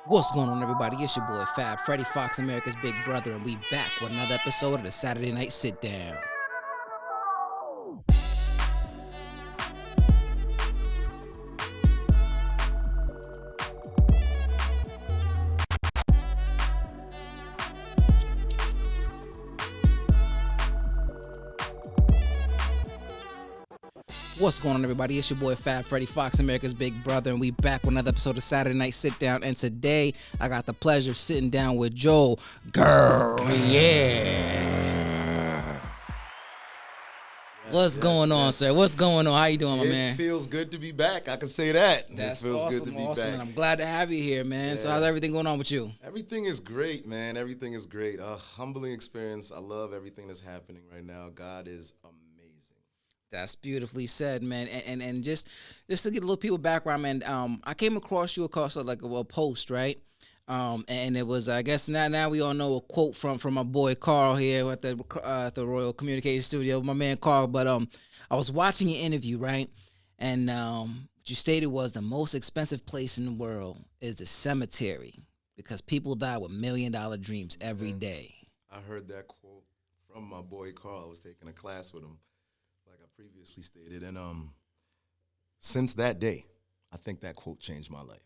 What's going on, everybody? It's your boy Fab, Freddie Fox, America's Big Brother, and we back with another episode of the Saturday Night Sit Down. What's going on, everybody? It's your boy Fab, Freddie Fox, America's Big Brother, and we back with another episode of Saturday Night Sit Down. And today, I got the pleasure of sitting down with Joe Guerrier. What's going on, sir? What's going on? How you doing, my man? It feels good to be back. I can say that. That's it feels awesome, good to be awesome. back. And I'm glad to have you here, man. Yeah. So how's everything going on with you? Everything is great, man. Everything is great. A humbling experience. I love everything that's happening right now. God is amazing. That's beautifully said, man. And just to get a little people background, man. I came across you across like a post, right? And it was, I guess now we all know a quote from my boy Carl here at the Royal Communication Studio, my man Carl. But I was watching your interview, right? And what you stated was the most expensive place in the world is the cemetery because people die with $1 million dreams every day. I heard that quote from my boy Carl. I was taking a class with him, like I previously stated. And since that day, I think that quote changed my life.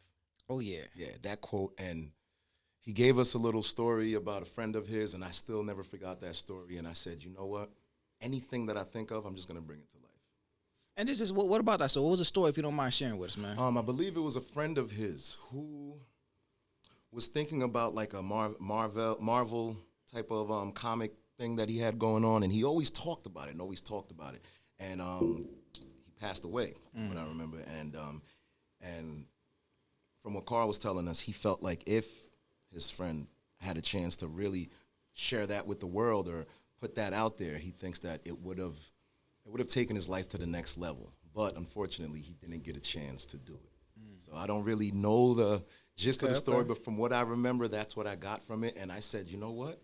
Oh, yeah. Yeah, that quote. And he gave us a little story about a friend of his, and I still never forgot that story. And I said, you know what? Anything that I think of, I'm just going to bring it to life. And this is what about that? So what was the story, if you don't mind sharing with us, man? I believe it was a friend of his who was thinking about like a Marvel type of comic thing that he had going on, and he always talked about it And he passed away, from what I remember. And from what Carl was telling us, he felt like if his friend had a chance to really share that with the world or put that out there, he thinks that it would have taken his life to the next level. But unfortunately, he didn't get a chance to do it. So I don't really know the gist of the story, but from what I remember, that's what I got from it. And I said, you know what?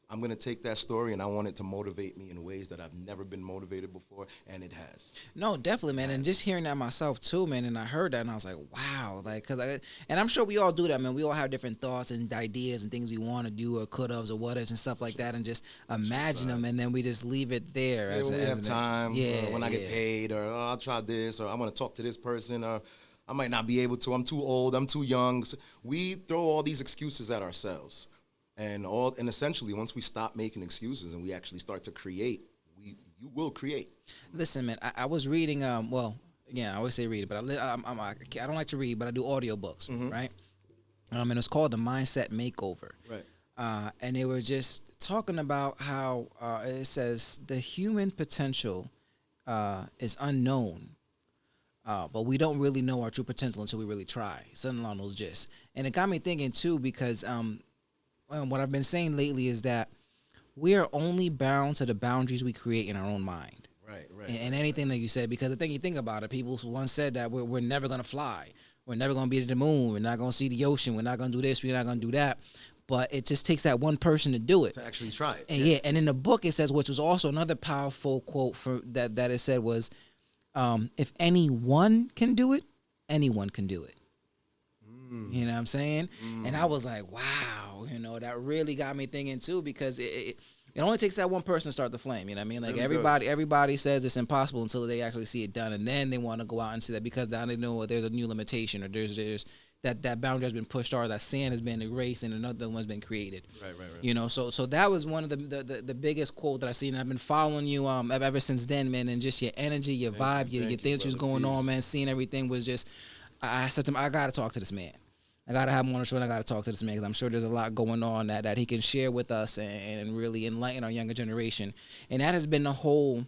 I'm going to take that story, and I want it to motivate me in ways that I've never been motivated before, and it has. No, definitely, man. And just hearing that myself, too, man, and I heard that, and I was like, wow. And I'm sure we all do that, man. We all have different thoughts and ideas and things we want to do or could-haves or what-ifs and stuff like that, and just imagine them, and then we just leave it there. Yeah, when we have time, when I get yeah. paid, or I'll try this, or I want to talk to this person, or I might not be able to. I'm too old. I'm too young. So we throw all these excuses at ourselves. And essentially, once we stop making excuses and we actually start to create, you will create. Listen, man, I was reading. Well, again, I always say read, but I don't like to read, but I do audiobooks, right? And it's called the Mindset Makeover. Right. And they were just talking about how it says the human potential is unknown. But we don't really know our true potential until we really try. Something along those gist. And it got me thinking, too, because what I've been saying lately is that we are only bound to the boundaries we create in our own mind. Right. And anything that you said, because the thing you think about it, people once said that we're never going to fly. We're never going to be to the moon. We're not going to see the ocean. We're not going to do this. We're not going to do that. But it just takes that one person to do it. To actually try it. And and in the book it says, which was also another powerful quote that it said was, if anyone can do it, anyone can do it. You know what I'm saying? And I was like, wow, that really got me thinking too, because it only takes that one person to start the flame. You know what I mean? Like everybody says it's impossible until they actually see it done, and then they want to go out and see that, because now they know there's a new limitation, or there's that boundary has been pushed, or that sand has been erased and another one's been created. Right. So that was one of the biggest quote that I seen. I've been following you ever since then, man, and just your energy, your vibe, your things was going on, man. Seeing everything was just. I said to him, I gotta talk to this man. I got to have him on the show, and I got to talk to this man, because I'm sure there's a lot going on that he can share with us and really enlighten our younger generation. And that has been the whole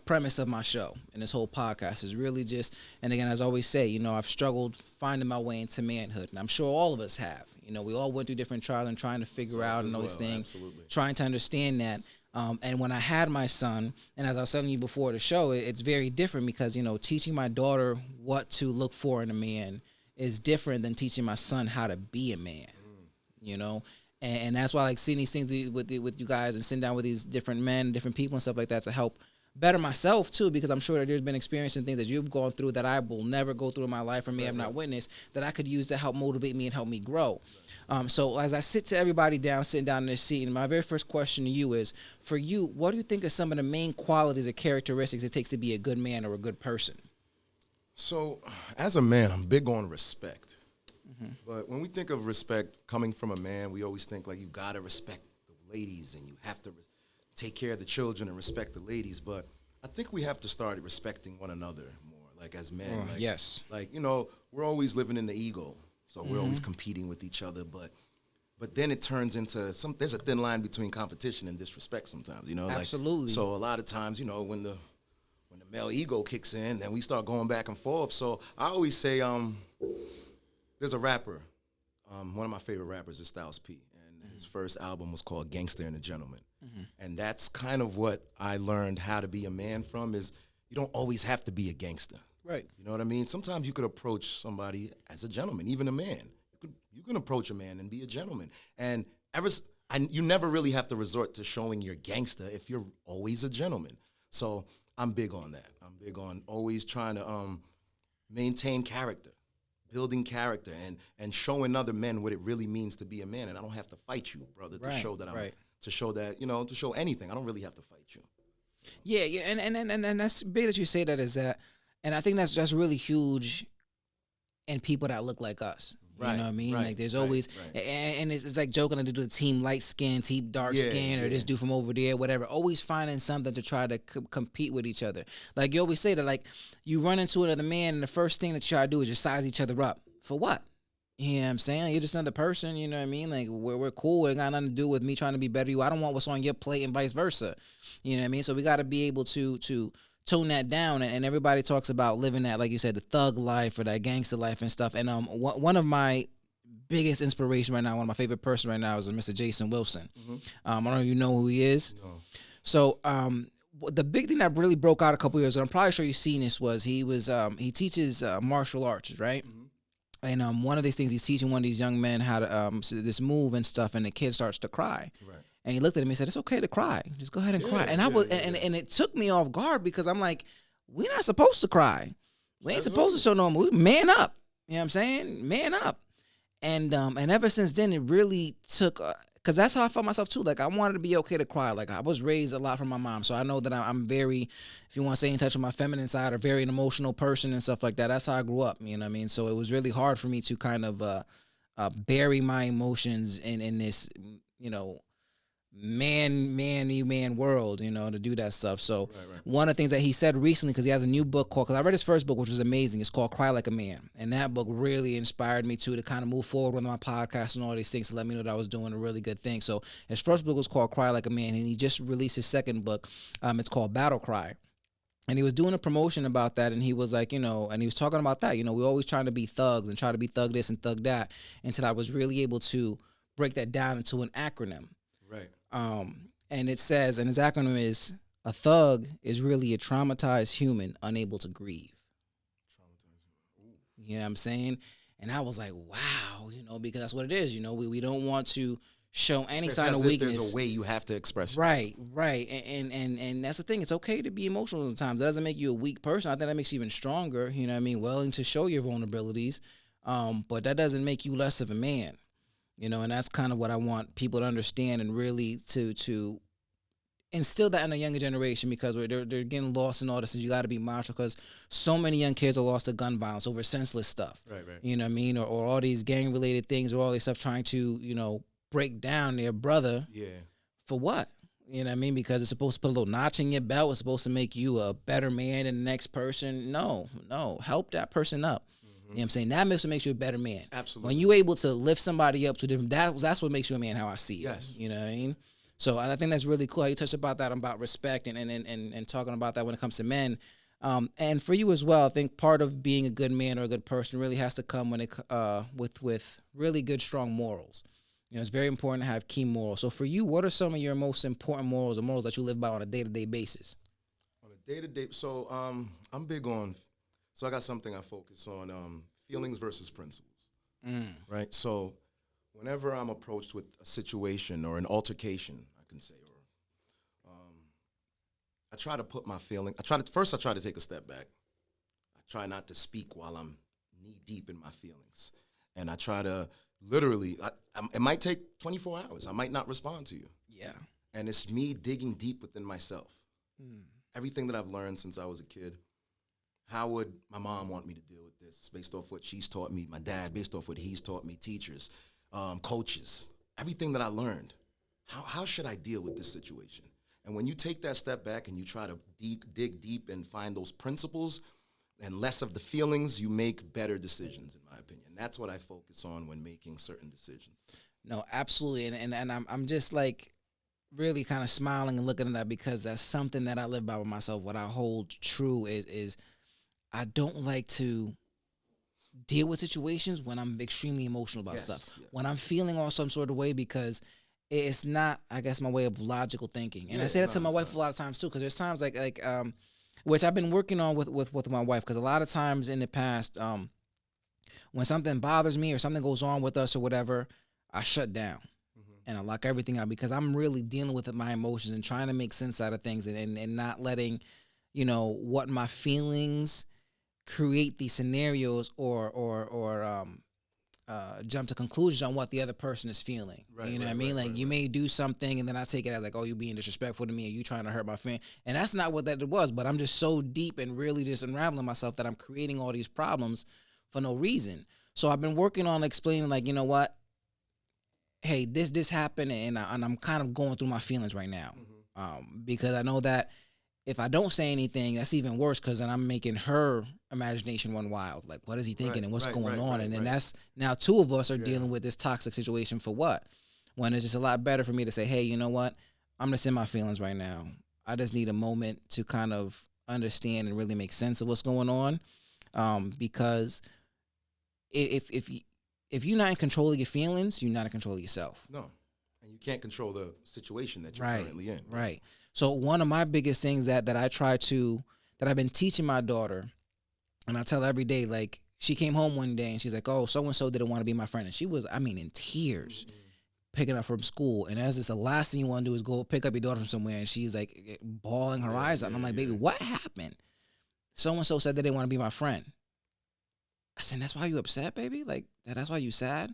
premise of my show and this whole podcast is really just, and again, as I always say, I've struggled finding my way into manhood, and I'm sure all of us have. We all went through different trials and trying to figure out and all these things, trying to understand that. And when I had my son, and as I was telling you before the show, it's very different because, teaching my daughter what to look for in a man is different than teaching my son how to be a man, and that's why I like seeing these things with you guys and sitting down with these different men, different people and stuff like that to help better myself too, because I'm sure that there's been experience and things that you've gone through that I will never go through in my life or may have not witnessed that I could use to help motivate me and help me grow. So as I sit to everybody down, sitting down in their seat, and my very first question to you is, for you, what do you think are some of the main qualities or characteristics it takes to be a good man or a good person? So, as a man, I'm big on respect. But when we think of respect coming from a man, we always think like you gotta respect the ladies and you have to take care of the children and respect the ladies. But I think we have to start respecting one another more, like as men. Yes. Like, you know, we're always living in the ego, so we're always competing with each other. But then it turns into there's a thin line between competition and disrespect sometimes. You know, Absolutely. Like, so a lot of times, you know, when the male ego kicks in, then we start going back and forth. So I always say, there's a rapper, one of my favorite rappers is Styles P, and his first album was called Gangster and a Gentleman. And that's kind of what I learned how to be a man from, is you don't always have to be a gangster. Right. You know what I mean? Sometimes you could approach somebody as a gentleman, even a man. You can approach a man and be a gentleman. And you never really have to resort to showing you're gangster if you're always a gentleman. So I'm big on that. I'm big on always trying to maintain character, building character, and showing other men what it really means to be a man. And I don't have to fight you, brother, to show that to show that, you know, to show anything. I don't really have to fight you. Yeah, and that's big that you say that, is that, and I think that's really huge in people that look like us. You know what I mean? Like there's always, and it's like joking to do the team light skin, team dark skin, or this dude from over there, whatever. Always finding something to try to compete with each other. Like you always say that, like you run into another man, and the first thing that you try to do is just size each other up. For what? You know what I'm saying? Like, you're just another person, you know what I mean? Like we're cool. It got nothing to do with me trying to be better than you. I don't want what's on your plate and vice versa. You know what I mean? So we got to be able to tone that down, and everybody talks about living that, like you said, the thug life or that gangster life and stuff. And one of my biggest inspiration right now, one of my favorite person right now is Mr. Jason Wilson. I don't know if you know who he is. No. So the big thing that really broke out a couple years ago, I'm probably sure you've seen this, was he teaches martial arts, right? And one of these things, he's teaching one of these young men how to this move and stuff, and the kid starts to cry. Right. And he looked at him and said, "It's okay to cry. Just go ahead and cry." And and it took me off guard, because I'm like, we're not supposed to cry. We ain't supposed to show no more. Man up. You know what I'm saying? Man up. And ever since then, it really took, because that's how I felt myself too. Like I wanted to be okay to cry. Like I was raised a lot from my mom, so I know that I'm very, if you want to say in touch with my feminine side, or very an emotional person and stuff like that. That's how I grew up. You know what I mean? So it was really hard for me to kind of bury my emotions in this, you know, man world, you know, to do that stuff. So one of the things that he said recently, because he has a new book called, because I read his first book, which was amazing. It's called Cry Like a Man. And that book really inspired me to kind of move forward with my podcast and all these things to let me know that I was doing a really good thing. So his first book was called Cry Like a Man, and he just released his second book. It's called Battle Cry. And he was doing a promotion about that, and he was like, you know, and he was talking about that, you know, we're always trying to be thugs and try to be thug this and thug that, until I was really able to break that down into an acronym. Right. And it says, and his acronym is, a thug is really a traumatized human unable to grieve. You know what I'm saying? And I was like, wow, you know, because that's what it is. You know, we don't want to show any sign of weakness. There's a way you have to express yourself. Right. And that's the thing. It's okay to be emotional sometimes. That doesn't make you a weak person. I think that makes you even stronger. You know what I mean? Willing to show your vulnerabilities. But that doesn't make you less of a man. You know, and that's kind of what I want people to understand, and really to instill that in a younger generation, because they're getting lost in all this. And you got to be macho, because so many young kids are lost to gun violence over senseless stuff. Right. You know what I mean? Or all these gang related things, or all this stuff trying to, you know, break down their brother. Yeah. For what? You know what I mean? Because it's supposed to put a little notch in your belt. It's supposed to make you a better man than the next person. No. Help that person up. You know what I'm saying? That makes you a better man. Absolutely. When you're able to lift somebody up to different, that's what makes you a man, how I see it. Yes. You know what I mean? So I think that's really cool how you touched about respect and talking about that when it comes to men. And for you as well, I think part of being a good man or a good person really has to come when it with really good, strong morals. You know, it's very important to have key morals. So for you, what are some of your most important morals, or morals that you live by on a day-to-day basis? On a day-to-day, so I'm big on. So I got something I focus on, feelings versus principles, right? So whenever I'm approached with a situation or an altercation, I can say, or try to put my feeling. I try to take a step back. I try not to speak while I'm knee deep in my feelings, and I try to literally. It might take 24 hours. I might not respond to you. Yeah. And it's me digging deep within myself. Everything that I've learned since I was a kid. How would my mom want me to deal with this based off what she's taught me? My dad, based off what he's taught me, teachers, coaches, everything that I learned. How should I deal with this situation? And when you take that step back and you try to dig deep and find those principles and less of the feelings, you make better decisions, in my opinion. That's what I focus on when making certain decisions. No, absolutely. And I'm just like really kind of smiling and looking at that because that's something that I live by with myself. What I hold true is I don't like to deal with situations when I'm extremely emotional about stuff. Yes. When I'm feeling all some sort of way, because it's not, I guess, my way of logical thinking. And I say that to my wife a lot of times too, because there's times like which I've been working on with my wife, because a lot of times in the past, when something bothers me or something goes on with us or whatever, I shut down and I lock everything out because I'm really dealing with my emotions and trying to make sense out of things and not letting, what my feelings create these scenarios or jump to conclusions on what the other person is feeling. Right, you know what I mean? Like you may do something and then I take it as like, oh, you being disrespectful to me or you trying to hurt my friend. And that's not what that was, but I'm just so deep and really just unraveling myself that I'm creating all these problems for no reason. So I've been working on explaining like, you know what? Hey, this happened and I'm kind of going through my feelings right now. Because I know that if I don't say anything, that's even worse because then I'm making her imagination run wild. Like, what is he thinking and what's going on? And then that's now two of us are dealing with this toxic situation for what? When it's just a lot better for me to say, hey, you know what? I'm just in my feelings right now. I just need a moment to kind of understand and really make sense of what's going on. Because if you're not in control of your feelings, you're not in control of yourself. No. And you can't control the situation that you're currently in. Right. So one of my biggest things that I've been teaching my daughter, and I tell her every day, like she came home one day and she's like, oh, so-and-so didn't want to be my friend. And she was, in tears picking up from school. And that's just the last thing you want to do is go pick up your daughter from somewhere. And she's like bawling her eyes out. And I'm like, baby, what happened? So-and-so said they didn't want to be my friend. I said, that's why you upset, baby? Like, that's why you sad?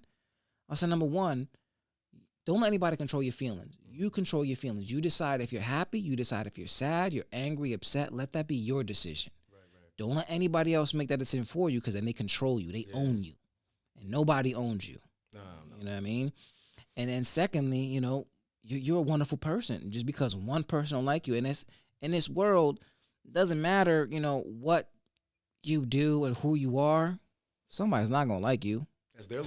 I said, number one, don't let anybody control your feelings. You control your feelings. You decide if you're happy. You decide if you're sad, you're angry, upset. Let that be your decision. Right. Don't let anybody else make that decision for you because then they control you. They own you. And nobody owns you. No. You know what I mean? And then secondly, you're a wonderful person. Just because one person don't like you. And in this world, it doesn't matter, what you do and who you are. Somebody's not going to like you.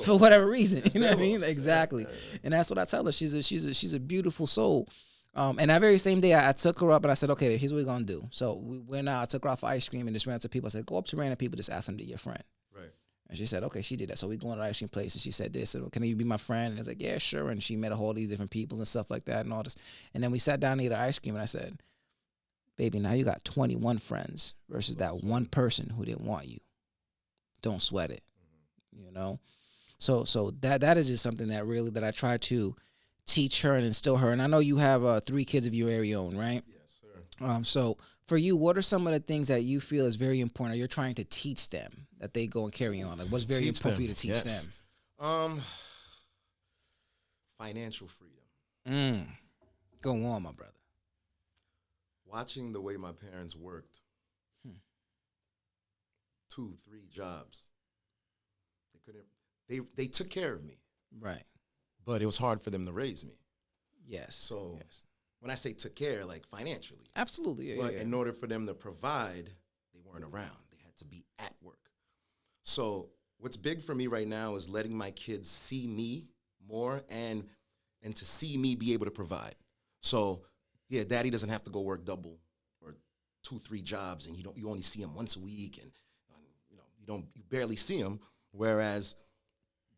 For whatever reason, you know what I mean? Exactly. And that's what I tell her. She's a beautiful soul. And that very same day, I took her up and I said, okay, here's what we're going to do. So we went out, I took her out for ice cream and just ran up to people. I said, go up to random people, just ask them to be your friend. Right. And she said, okay, she did that. So we go to the ice cream place and she said this, can you be my friend? And I was like, yeah, sure. And she met all these different peoples and stuff like that and all this. And then we sat down to eat ice cream and I said, baby, now you got 21 friends versus that one person who didn't want you. Don't sweat it, So that is just something that I try to teach her and instill her. And I know you have 3 kids of your very own, right? Yes, sir. So for you, what are some of the things that you feel is very important, or you're trying to teach them that they go and carry on? Like, what's very important for you to teach them? Financial freedom. Go on, my brother. Watching the way my parents worked, 2, 3 jobs. They took care of me. Right. But it was hard for them to raise me. Yes. So when I say took care, like financially. Absolutely. But in order for them to provide, they weren't around. They had to be at work. So what's big for me right now is letting my kids see me more and to see me be able to provide. So, yeah, daddy doesn't have to go work double or 2, 3 jobs and you only see him once a week and you barely see him. Whereas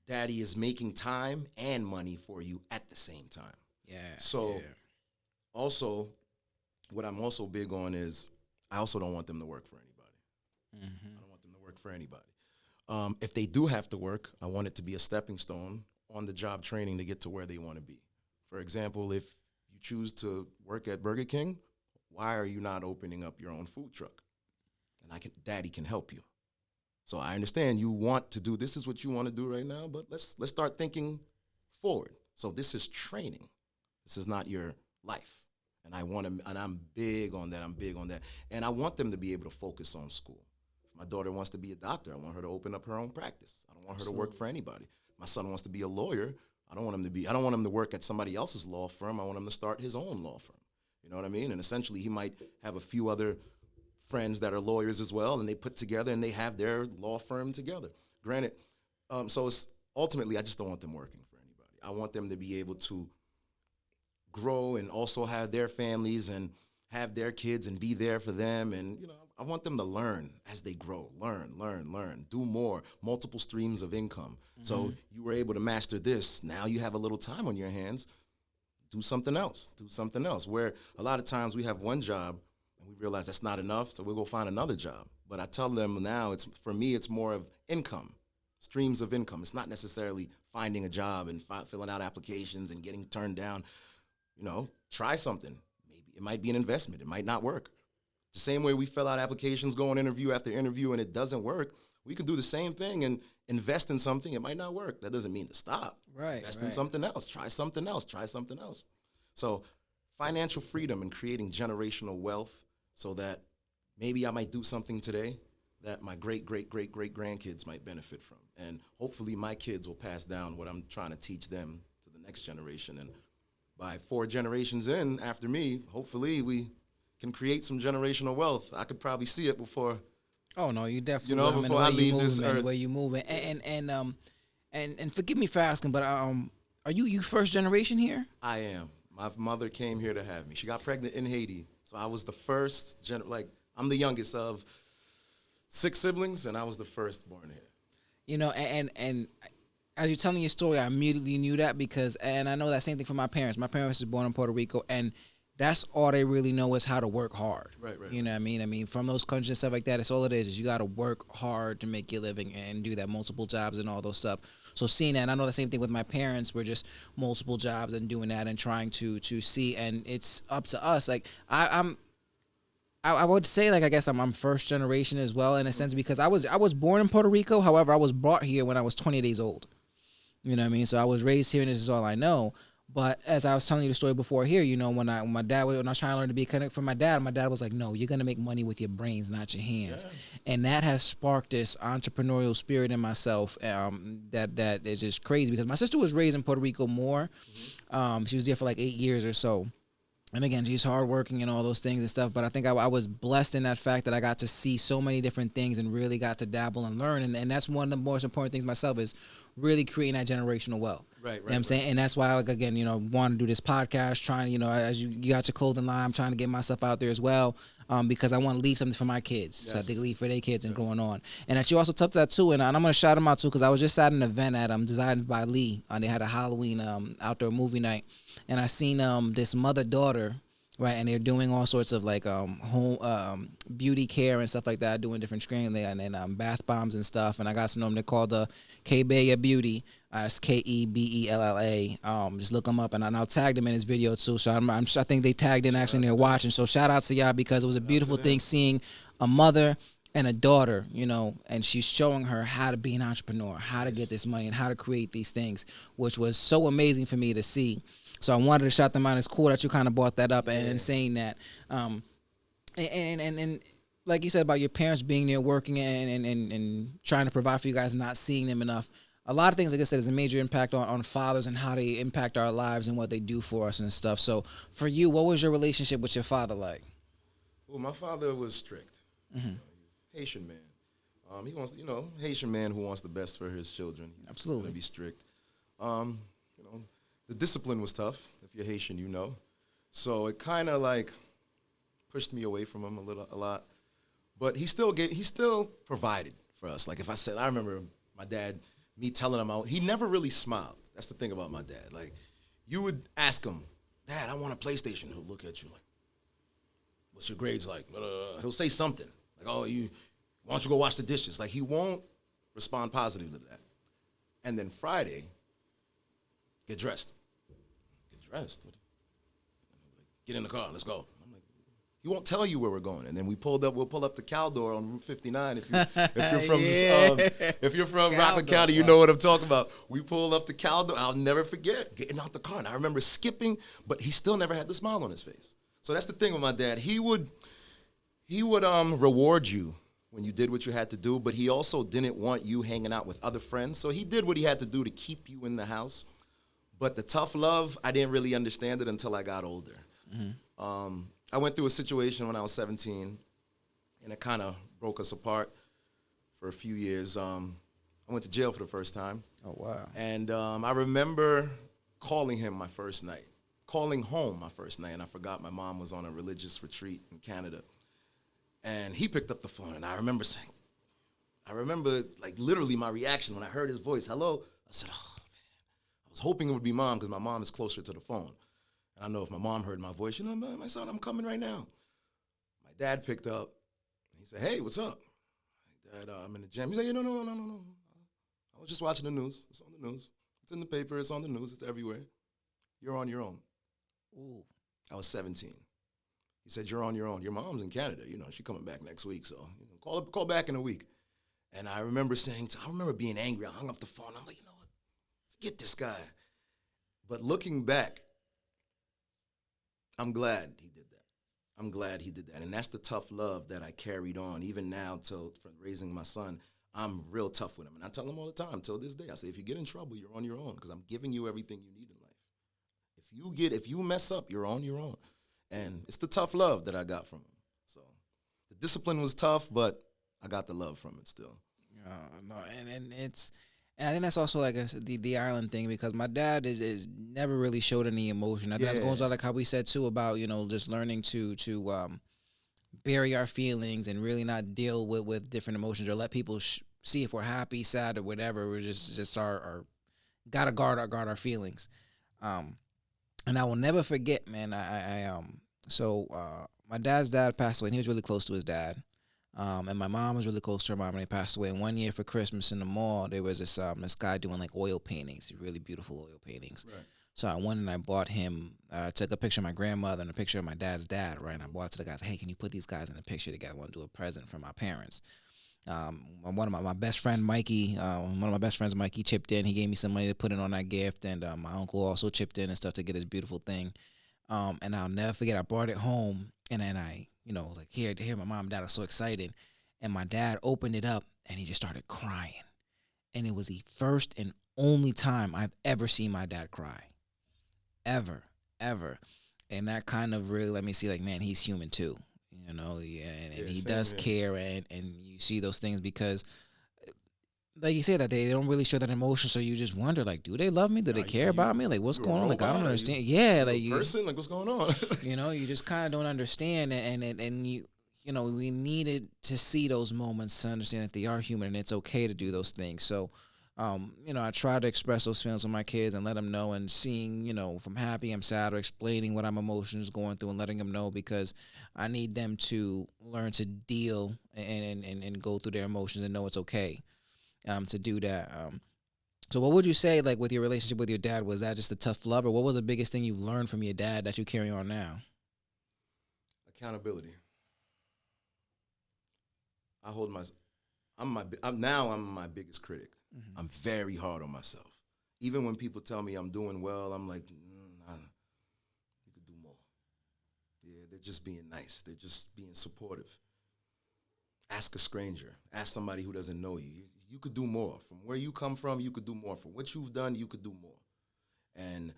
daddy is making time and money for you at the same time. Yeah. So also, what I'm also big on is I also don't want them to work for anybody. I don't want them to work for anybody. If they do have to work, I want it to be a stepping stone on the job training to get to where they want to be. For example, if you choose to work at Burger King, why are you not opening up your own food truck? And Daddy can help you. So I understand you want to do, this is what you want to do right now, but let's start thinking forward. So this is training. This is not your life. And I'm big on that. And I want them to be able to focus on school. If my daughter wants to be a doctor, I want her to open up her own practice. I don't want her to work for anybody. My son wants to be a lawyer. I don't want him to work at somebody else's law firm. I want him to start his own law firm. You know what I mean? And essentially he might have a few other friends that are lawyers as well, and they put together and they have their law firm together. Granted, so it's ultimately, I just don't want them working for anybody. I want them to be able to grow and also have their families and have their kids and be there for them. And, I want them to learn as they grow, learn, do more, multiple streams of income. Mm-hmm. So you were able to master this. Now you have a little time on your hands. Do something else. Where a lot of times we have one job and we realize that's not enough, so we'll go find another job. But I tell them now, for me, it's more of income, streams of income. It's not necessarily finding a job and filling out applications and getting turned down. Try something. Maybe it might be an investment. It might not work. The same way we fill out applications, go on interview after interview, and it doesn't work, we can do the same thing and invest in something. It might not work. That doesn't mean to stop. Right. Invest in something else. Try something else. So financial freedom and creating generational wealth so that maybe I might do something today that my great-great-great-great-grandkids might benefit from. And hopefully my kids will pass down what I'm trying to teach them to the next generation. And by 4 generations in after me, hopefully we can create some generational wealth. I could probably see it before. Oh no, you definitely. Before I leave this earth. The way you moving, and forgive me for asking, but are you first generation here? I am. My mother came here to have me. She got pregnant in Haiti, so I was the first. I'm the youngest of 6 siblings, and I was the first born here. And as you're telling your story, I immediately knew that and I know that same thing for my parents. My parents were born in Puerto Rico, and that's all they really know is how to work hard. Right. You know what I mean? I mean, from those countries and stuff like that, it's all it is you got to work hard to make your living and do that, multiple jobs and all those stuff. So seeing that, and I know the same thing with my parents. We're just multiple jobs and doing that and trying to see, and it's up to us. Like I would say, like, I guess I'm first generation as well in a sense because I was born in Puerto Rico. However, I was brought here when I was 20 days old. You know what I mean? So I was raised here, and this is all I know. But as I was telling you the story before here, when I was trying to learn to be connected from my dad was like, no, you're going to make money with your brains, not your hands. Yeah. And that has sparked this entrepreneurial spirit in myself that is just crazy because my sister was raised in Puerto Rico more. Mm-hmm. She was there for like 8 years or so. And again, she's hardworking and all those things and stuff. But I think I was blessed in that fact that I got to see so many different things and really got to dabble and learn. And that's one of the most important things myself is really creating that generational wealth. Right. You know what I'm saying? And that's why, again, want to do this podcast, trying to, as you got your clothing line, I'm trying to get myself out there as well because I want to leave something for my kids. Yes. So they can leave for their kids and going on. And that you also touched that too. And I'm going to shout them out too because I was just at an event at Designed by Lee. They had a Halloween outdoor movie night. And I seen this mother-daughter, right, and they're doing all sorts of like home beauty care and stuff like that, doing different screening and then bath bombs and stuff. And I got to know them. They're called the Kebeya Beauty. It's Kebella. Just look them up, and I'll tag them in this video too. So I think they tagged in actually, and they're watching. So shout out to y'all because it was a beautiful thing seeing a mother and a daughter, and she's showing her how to be an entrepreneur, how to get this money, and how to create these things, which was so amazing for me to see. So I wanted to shout them out. It's cool that you kind of brought that up and saying that. And like you said about your parents being there working and trying to provide for you guys and not seeing them enough. A lot of things, like I said, is a major impact on fathers and how they impact our lives and what they do for us and stuff. So for you, what was your relationship with your father like? Well, my father was strict. Mm-hmm. He's Haitian man. He wants, Haitian man who wants the best for his children. He's Absolutely. Going to be strict. The discipline was tough, if you're Haitian, So it kind of like pushed me away from him a lot. But he still provided for us. Like I remember my dad, me telling him he never really smiled. That's the thing about my dad. Like you would ask him, Dad, I want a PlayStation. He'll look at you like, what's your grades like? He'll say something like, why don't you go wash the dishes? Like he won't respond positively to that. And then Friday, get dressed. Get in the car, let's go. I'm like, He won't tell you where we're going. And then we'll pull up the Caldor on Route 59. If you're from if you're from Rockland County, you know what I'm talking about. We pull up the Caldor. I'll never forget getting out the car. And I remember skipping, but he still never had the smile on his face. So that's the thing with my dad. He would reward you when you did what you had to do, but he also didn't want you hanging out with other friends. So he did what he had to do to keep you in the house. But the tough love, I didn't really understand it until I got older. Mm-hmm. I went through a situation when I was 17, and it kind of broke us apart for a few years. I went to jail for the first time. Oh, wow. And I remember calling home my first night, and I forgot my mom was on a religious retreat in Canada. And he picked up the phone, and I remember like literally my reaction when I heard his voice, hello. I said, oh, man. I was hoping it would be mom because my mom is closer to the phone. I know if my mom heard my voice, my son, I'm coming right now. My dad picked up. He said, hey, what's up? Dad, I'm in the gym. He said, no. I was just watching the news. It's on the news. It's in the paper. It's on the news. It's everywhere. You're on your own. Ooh. I was 17. He said, you're on your own. Your mom's in Canada. She's coming back next week. So call back in a week. And I remember being angry. I hung up the phone. I'm like, you know what? Forget this guy. But looking back, I'm glad he did that. And that's the tough love that I carried on. Even now, for raising my son, I'm real tough with him. And I tell him all the time, till this day, I say, if you get in trouble, you're on your own, because I'm giving you everything you need in life. If you mess up, you're on your own. And it's the tough love that I got from him. So the discipline was tough, but I got the love from it still. No, and I think that's also like the Ireland thing, because my dad is never really showed any emotion. I think that goes on like how we said too about just learning to bury our feelings and really not deal with different emotions, or let people see if we're happy, sad, or whatever. We're just our gotta guard our feelings. And I will never forget, man. My dad's dad passed away, and he was really close to his dad. And my mom was really close to her mom, and they passed away. And one year for Christmas in the mall, there was this guy doing like oil paintings, really beautiful oil paintings. Right. So I went and I bought him, took a picture of my grandmother and a picture of my dad's dad, right? And I bought it to the guys. Hey, can you put these guys in a picture together? I want to do a present for my parents. One of my best friend, Mikey, Mikey chipped in. He gave me some money to put in on that gift. And my uncle also chipped in and stuff to get this beautiful thing. And I'll never forget, I brought it home, and then I was like, here, my mom and dad are so excited. And my dad opened it up, and he just started crying. And it was the first and only time I've ever seen my dad cry. Ever. And that kind of really let me see, like, man, he's human too. And he does care, and you see those things because, like you said, that they don't really show that emotion, so you just wonder, like, do they love me? Do they care about me? Like, what's going on? Like, I don't understand. Person, like, what's going on? You just kind of don't understand, and you we needed to see those moments to understand that they are human and it's okay to do those things. So, I try to express those feelings with my kids and let them know, and seeing, if I'm happy, I'm sad, or explaining what I'm emotions going through and letting them know, because I need them to learn to deal and go through their emotions and know it's okay to do that. So what would you say, like, with your relationship with your dad, was that just a tough love, or what was the biggest thing you've learned from your dad that you carry on now? Accountability. I'm my biggest critic. Mm-hmm. I'm very hard on myself. Even when people tell me I'm doing well, I'm like, nah, you could do more. Yeah, they're just being nice. They're just being supportive. Ask a stranger. Ask somebody who doesn't know you. You could do more. From where you come from, you could do more. From what you've done, you could do more. And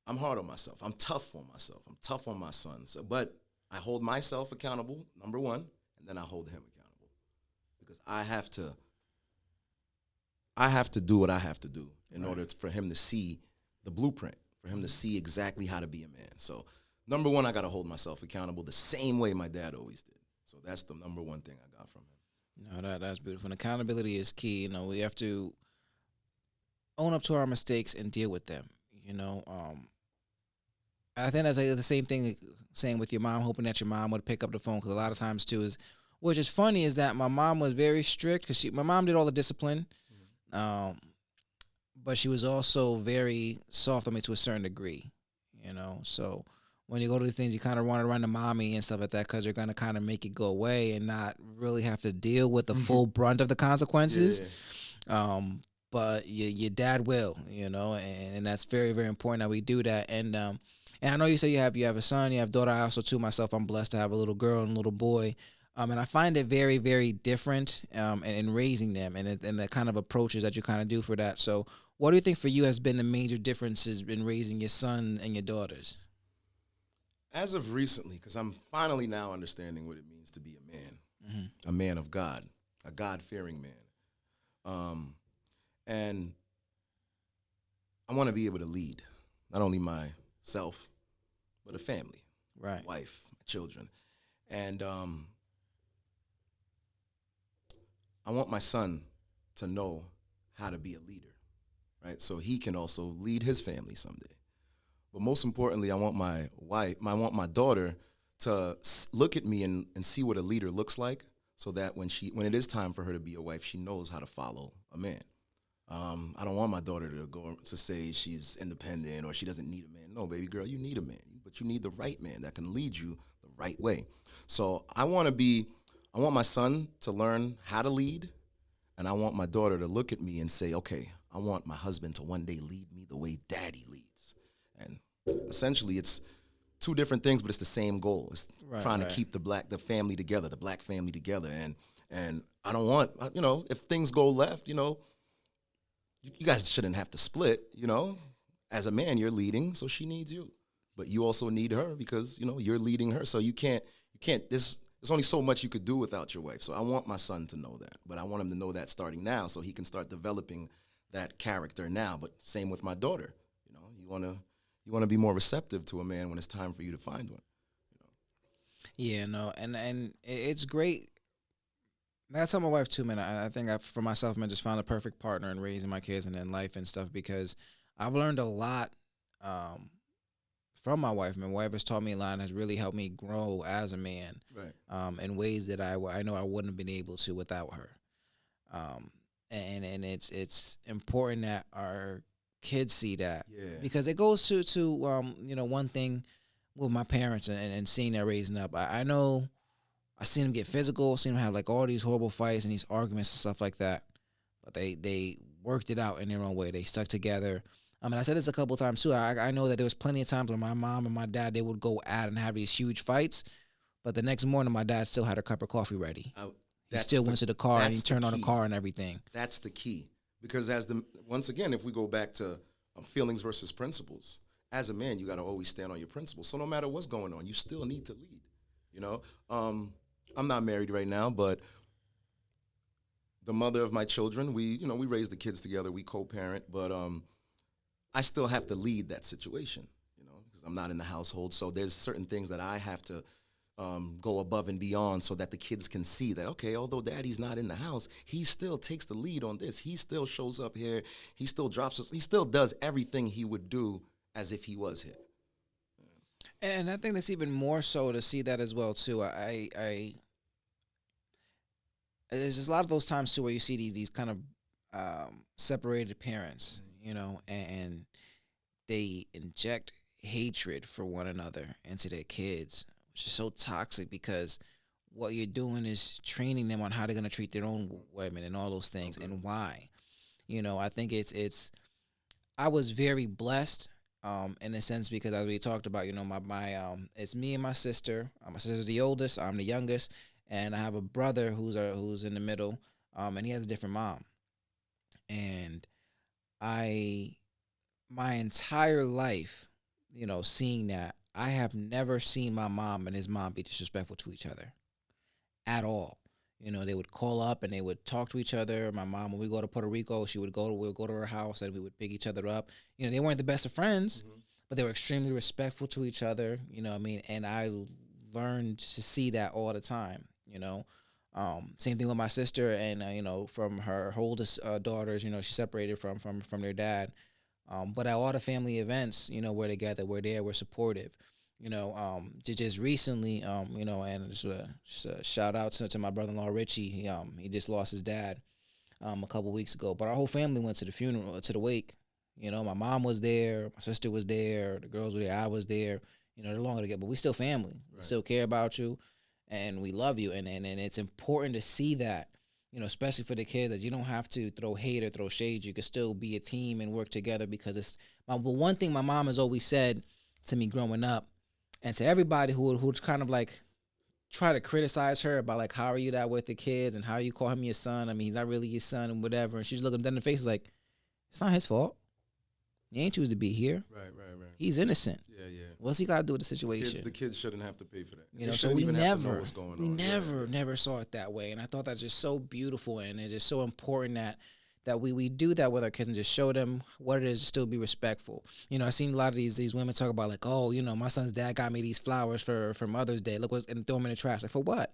I'm hard on myself. I'm tough on myself. I'm tough on my son. But I hold myself accountable, number one, and then I hold him accountable. Because I have to do what I have to do in order for him to see the blueprint, for him to see exactly how to be a man. So, number one, I got to hold myself accountable the same way my dad always did. So that's the number one thing I got from him. No, that's beautiful. And accountability is key. We have to own up to our mistakes and deal with them. I think that's like the same thing saying with your mom, hoping that your mom would pick up the phone, because a lot of times too which is funny, is that my mom was very strict, because my mom did all the discipline, but she was also very soft on me to a certain degree. So when you go to these things, you kind of want to run to mommy and stuff like that because they're going to kind of make it go away and not really have to deal with the full brunt of the consequences. Yeah. But your dad will, and that's very, very important that we do that. And I know you say you have a son, you have a daughter. I also too myself, I'm blessed to have a little girl and a little boy. And I find it very, very different in raising them and the kind of approaches that you kind of do for that. So what do you think for you has been the major differences in raising your son and your daughters? As of recently, because I'm finally now understanding what it means to be a man of God, a God-fearing man. And I want to be able to lead, not only myself, but a family, right, wife, children. And I want my son to know how to be a leader, right? So he can also lead his family someday. But most importantly, I want my daughter to look at me and see what a leader looks like, so that when it is time for her to be a wife, she knows how to follow a man. I don't want my daughter to say she's independent or she doesn't need a man. No, baby girl, you need a man, but you need the right man that can lead you the right way. So I want my son to learn how to lead, and I want my daughter to look at me and say, okay, I want my husband to one day lead me the way daddy leads. And essentially, it's two different things, but it's the same goal. It's trying to keep the family together, the black family together. And I don't want, if things go left, you guys shouldn't have to split, As a man, you're leading, so she needs you. But you also need her because, you're leading her. So you can't, there's only so much you could do without your wife. So I want my son to know that. But I want him to know that starting now so he can start developing that character now. But same with my daughter. You want to be more receptive to a man when it's time for you to find one. Yeah, no, and it's great. I tell my wife too, man. I think for myself, man, just found a perfect partner in raising my kids and in life and stuff because I've learned a lot from my wife. My wife has taught me a lot and has really helped me grow as a man, right? In ways that I know I wouldn't have been able to without her. And it's important that our kids see that because it goes to one thing with my parents and seeing that raising up. I know I seen them get physical, seen them have like all these horrible fights and these arguments and stuff like that, but they worked it out in their own way. They stuck together. I mean, I said this a couple of times too. I know that there was plenty of times when my mom and my dad, they would go at and have these huge fights, but the next morning my dad still had a cup of coffee ready. He still went to the car and he turned on the car and everything. That's the key. Because once again, if we go back to feelings versus principles, as a man, you got to always stand on your principles. So no matter what's going on, you still need to lead. I'm not married right now, but the mother of my children, we raise the kids together, we co-parent, but I still have to lead that situation, because I'm not in the household. So there's certain things that I have to go above and beyond so that the kids can see that, okay, although daddy's not in the house, he still takes the lead on this. He still shows up here. He still drops us. He still does everything he would do as if he was here. And I think that's even more so to see that as well too. I there's just a lot of those times too where you see these kind of separated parents, and they inject hatred for one another into their kids, which is so toxic because what you're doing is training them on how they're going to treat their own women and all those things and why. I think it's I was very blessed in a sense because as we talked about, my it's me and my sister. My sister's the oldest, I'm the youngest, and I have a brother who's in the middle, and he has a different mom. And my entire life, seeing that, I have never seen my mom and his mom be disrespectful to each other at all. They would call up and they would talk to each other. My mom, when we go to Puerto Rico, we'd go to her house and we would pick each other up. They weren't the best of friends, but they were extremely respectful to each other. And I learned to see that all the time. Same thing with my sister and from her oldest daughters. She separated from their dad. But at all the family events, we're together, we're there, we're supportive. Just recently, and just a shout out to my brother-in-law Richie. He just lost his dad a couple weeks ago. But our whole family went to the funeral, to the wake. My mom was there, my sister was there, the girls were there, I was there. You know, they're longer together, but we still family. Right. We still care about you, and we love you. And it's important to see that, you know, especially for the kids, that you don't have to throw hate or throw shade. You can still be a team and work together, because it's but one thing my mom has always said to me growing up, and to everybody who's kind of like try to criticize her about like, how are you that with the kids and how you call him your son? I mean, he's not really your son and whatever. And she's looking them in the face like, it's not his fault. He ain't choose to be here. Right. He's innocent. Yeah. What's he got to do with the situation? The kids shouldn't have to pay for that. You know, so we never saw it that way. And I thought that's just so beautiful, and it's just so important that we do that with our kids and just show them what it is to still be respectful. You know, I've seen a lot of these women talk about like, oh, you know, my son's dad got me these flowers for Mother's Day. Look what's, and throw them in the trash. Like, for what?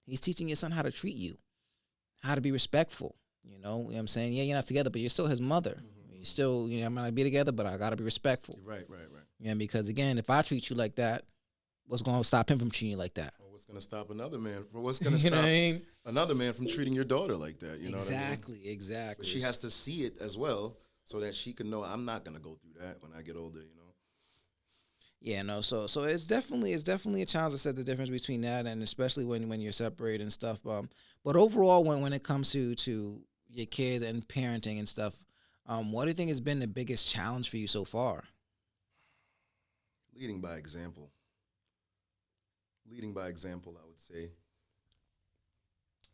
He's teaching your son how to treat you, how to be respectful. You know what I'm saying? Yeah, you're not together, but you're still his mother. You still, you know, I might not be together, but I got to be respectful. Right. Yeah, because again, if I treat you like that, what's going to stop him from treating you like that? Well, what's going to stop another man? What's going to stop another man from treating your daughter like that? You know what I mean? Exactly. But she has to see it as well, so that she can know I'm not going to go through that when I get older. You know. Yeah, no. So it's definitely a challenge to set the difference between that, and especially when you're separated and stuff. But overall, when it comes to your kids and parenting and stuff, what do you think has been the biggest challenge for you so far? Leading by example. I would say,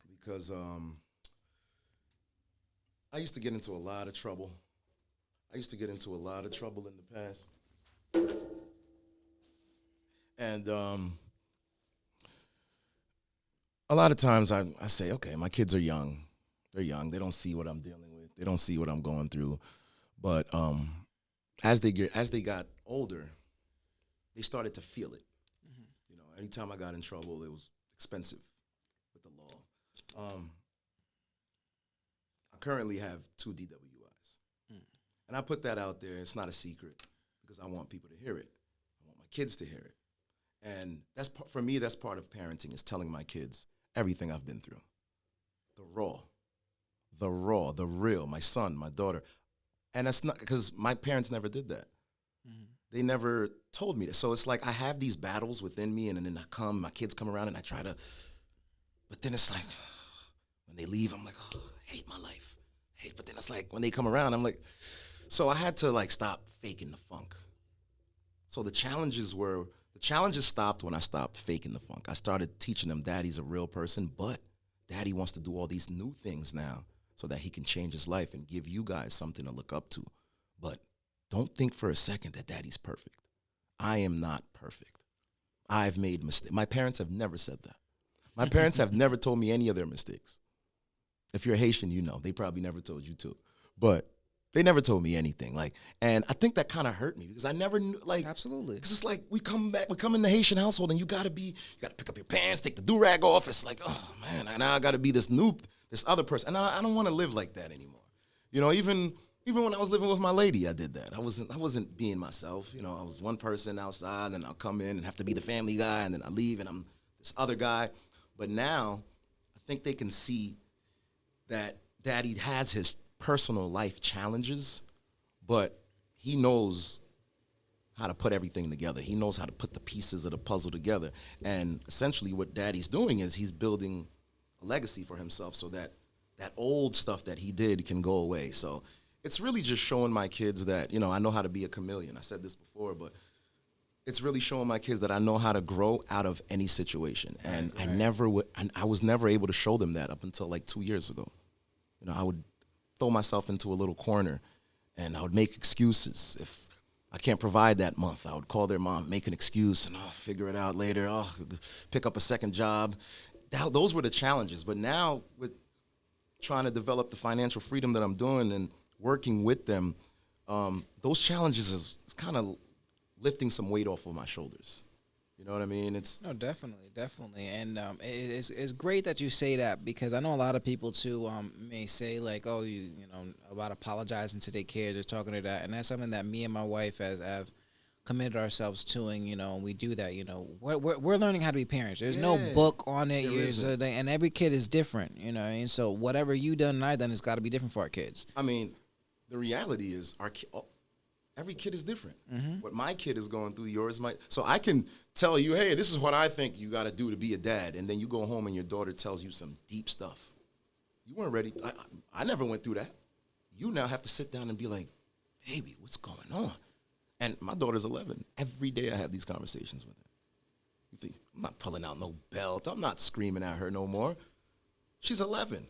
because I used to get into a lot of trouble. In the past. And a lot of times I say, okay, my kids are young. They're young. They don't see what I'm dealing with. They don't see what I'm going through. But as they got older, they started to feel it. Mm-hmm. You know, anytime I got in trouble, it was expensive with the law. I currently have 2 DWIs. And I put that out there. It's not a secret, because I want people to hear it. I want my kids to hear it. And for me, that's part of parenting, is telling my kids everything I've been through. The real, my son, my daughter. And that's not, because my parents never did that. Mm-hmm. They never told me that. So it's like I have these battles within me, and then my kids come around and I try to, but then it's like, when they leave, I'm like, oh, I hate my life. But then it's like, when they come around, I'm like, so I had to like stop faking the funk. So the challenges stopped when I stopped faking the funk. I started teaching them Daddy's a real person, but Daddy wants to do all these new things now so that he can change his life and give you guys something to look up to. But don't think for a second that Daddy's perfect. I am not perfect. I've made mistakes. My parents have never said that. My parents have never told me any of their mistakes. If you're Haitian, you know, they probably never told you too. But they never told me anything. Like, and I think that kind of hurt me, because I never knew, like, absolutely. Because it's like we come in the Haitian household, and you gotta pick up your pants, take the do-rag off. It's like, oh man, now I gotta be this other person. And I don't want to live like that anymore. You know, even when I was living with my lady, I did that. I wasn't being myself. You know, I was one person outside, and I'll come in and have to be the family guy, and then I leave and I'm this other guy. But now I think they can see that Daddy has his personal life challenges, but he knows how to put everything together. He knows how to put the pieces of the puzzle together. And essentially what Daddy's doing is he's building a legacy for himself, so that old stuff that he did can go away. So it's really just showing my kids that, you know, I know how to be a chameleon. I said this before, but it's really showing my kids that I know how to grow out of any situation. And right. I was never able to show them that up until like 2 years ago. You know, I would throw myself into a little corner, and I would make excuses. If I can't provide that month, I would call their mom, make an excuse, and I'll figure it out later. I'll pick up a second job. Those were the challenges. But now, with trying to develop the financial freedom that I'm doing and working with them, those challenges is kind of lifting some weight off of my shoulders. You know what I mean? No, definitely, and it's great that you say that, because I know a lot of people too may say like, oh, you know, about apologizing to their kids or talking to that, and that's something that me and my wife have committed ourselves to, and you know, we do that. You know, we're learning how to be parents. There's no book on it, and every kid is different. You know, and so whatever you done and I done, it's got to be different for our kids. I mean, the reality is Every kid is different. What my kid is going through, yours might. So I can tell you, hey, this is what I think you got to do to be a dad. And then you go home and your daughter tells you some deep stuff. You weren't ready. I never went through that. You now have to sit down and be like, baby, what's going on? And my daughter's 11. Every day I have these conversations with her. You think, I'm not pulling out no belt. I'm not screaming at her no more. She's 11.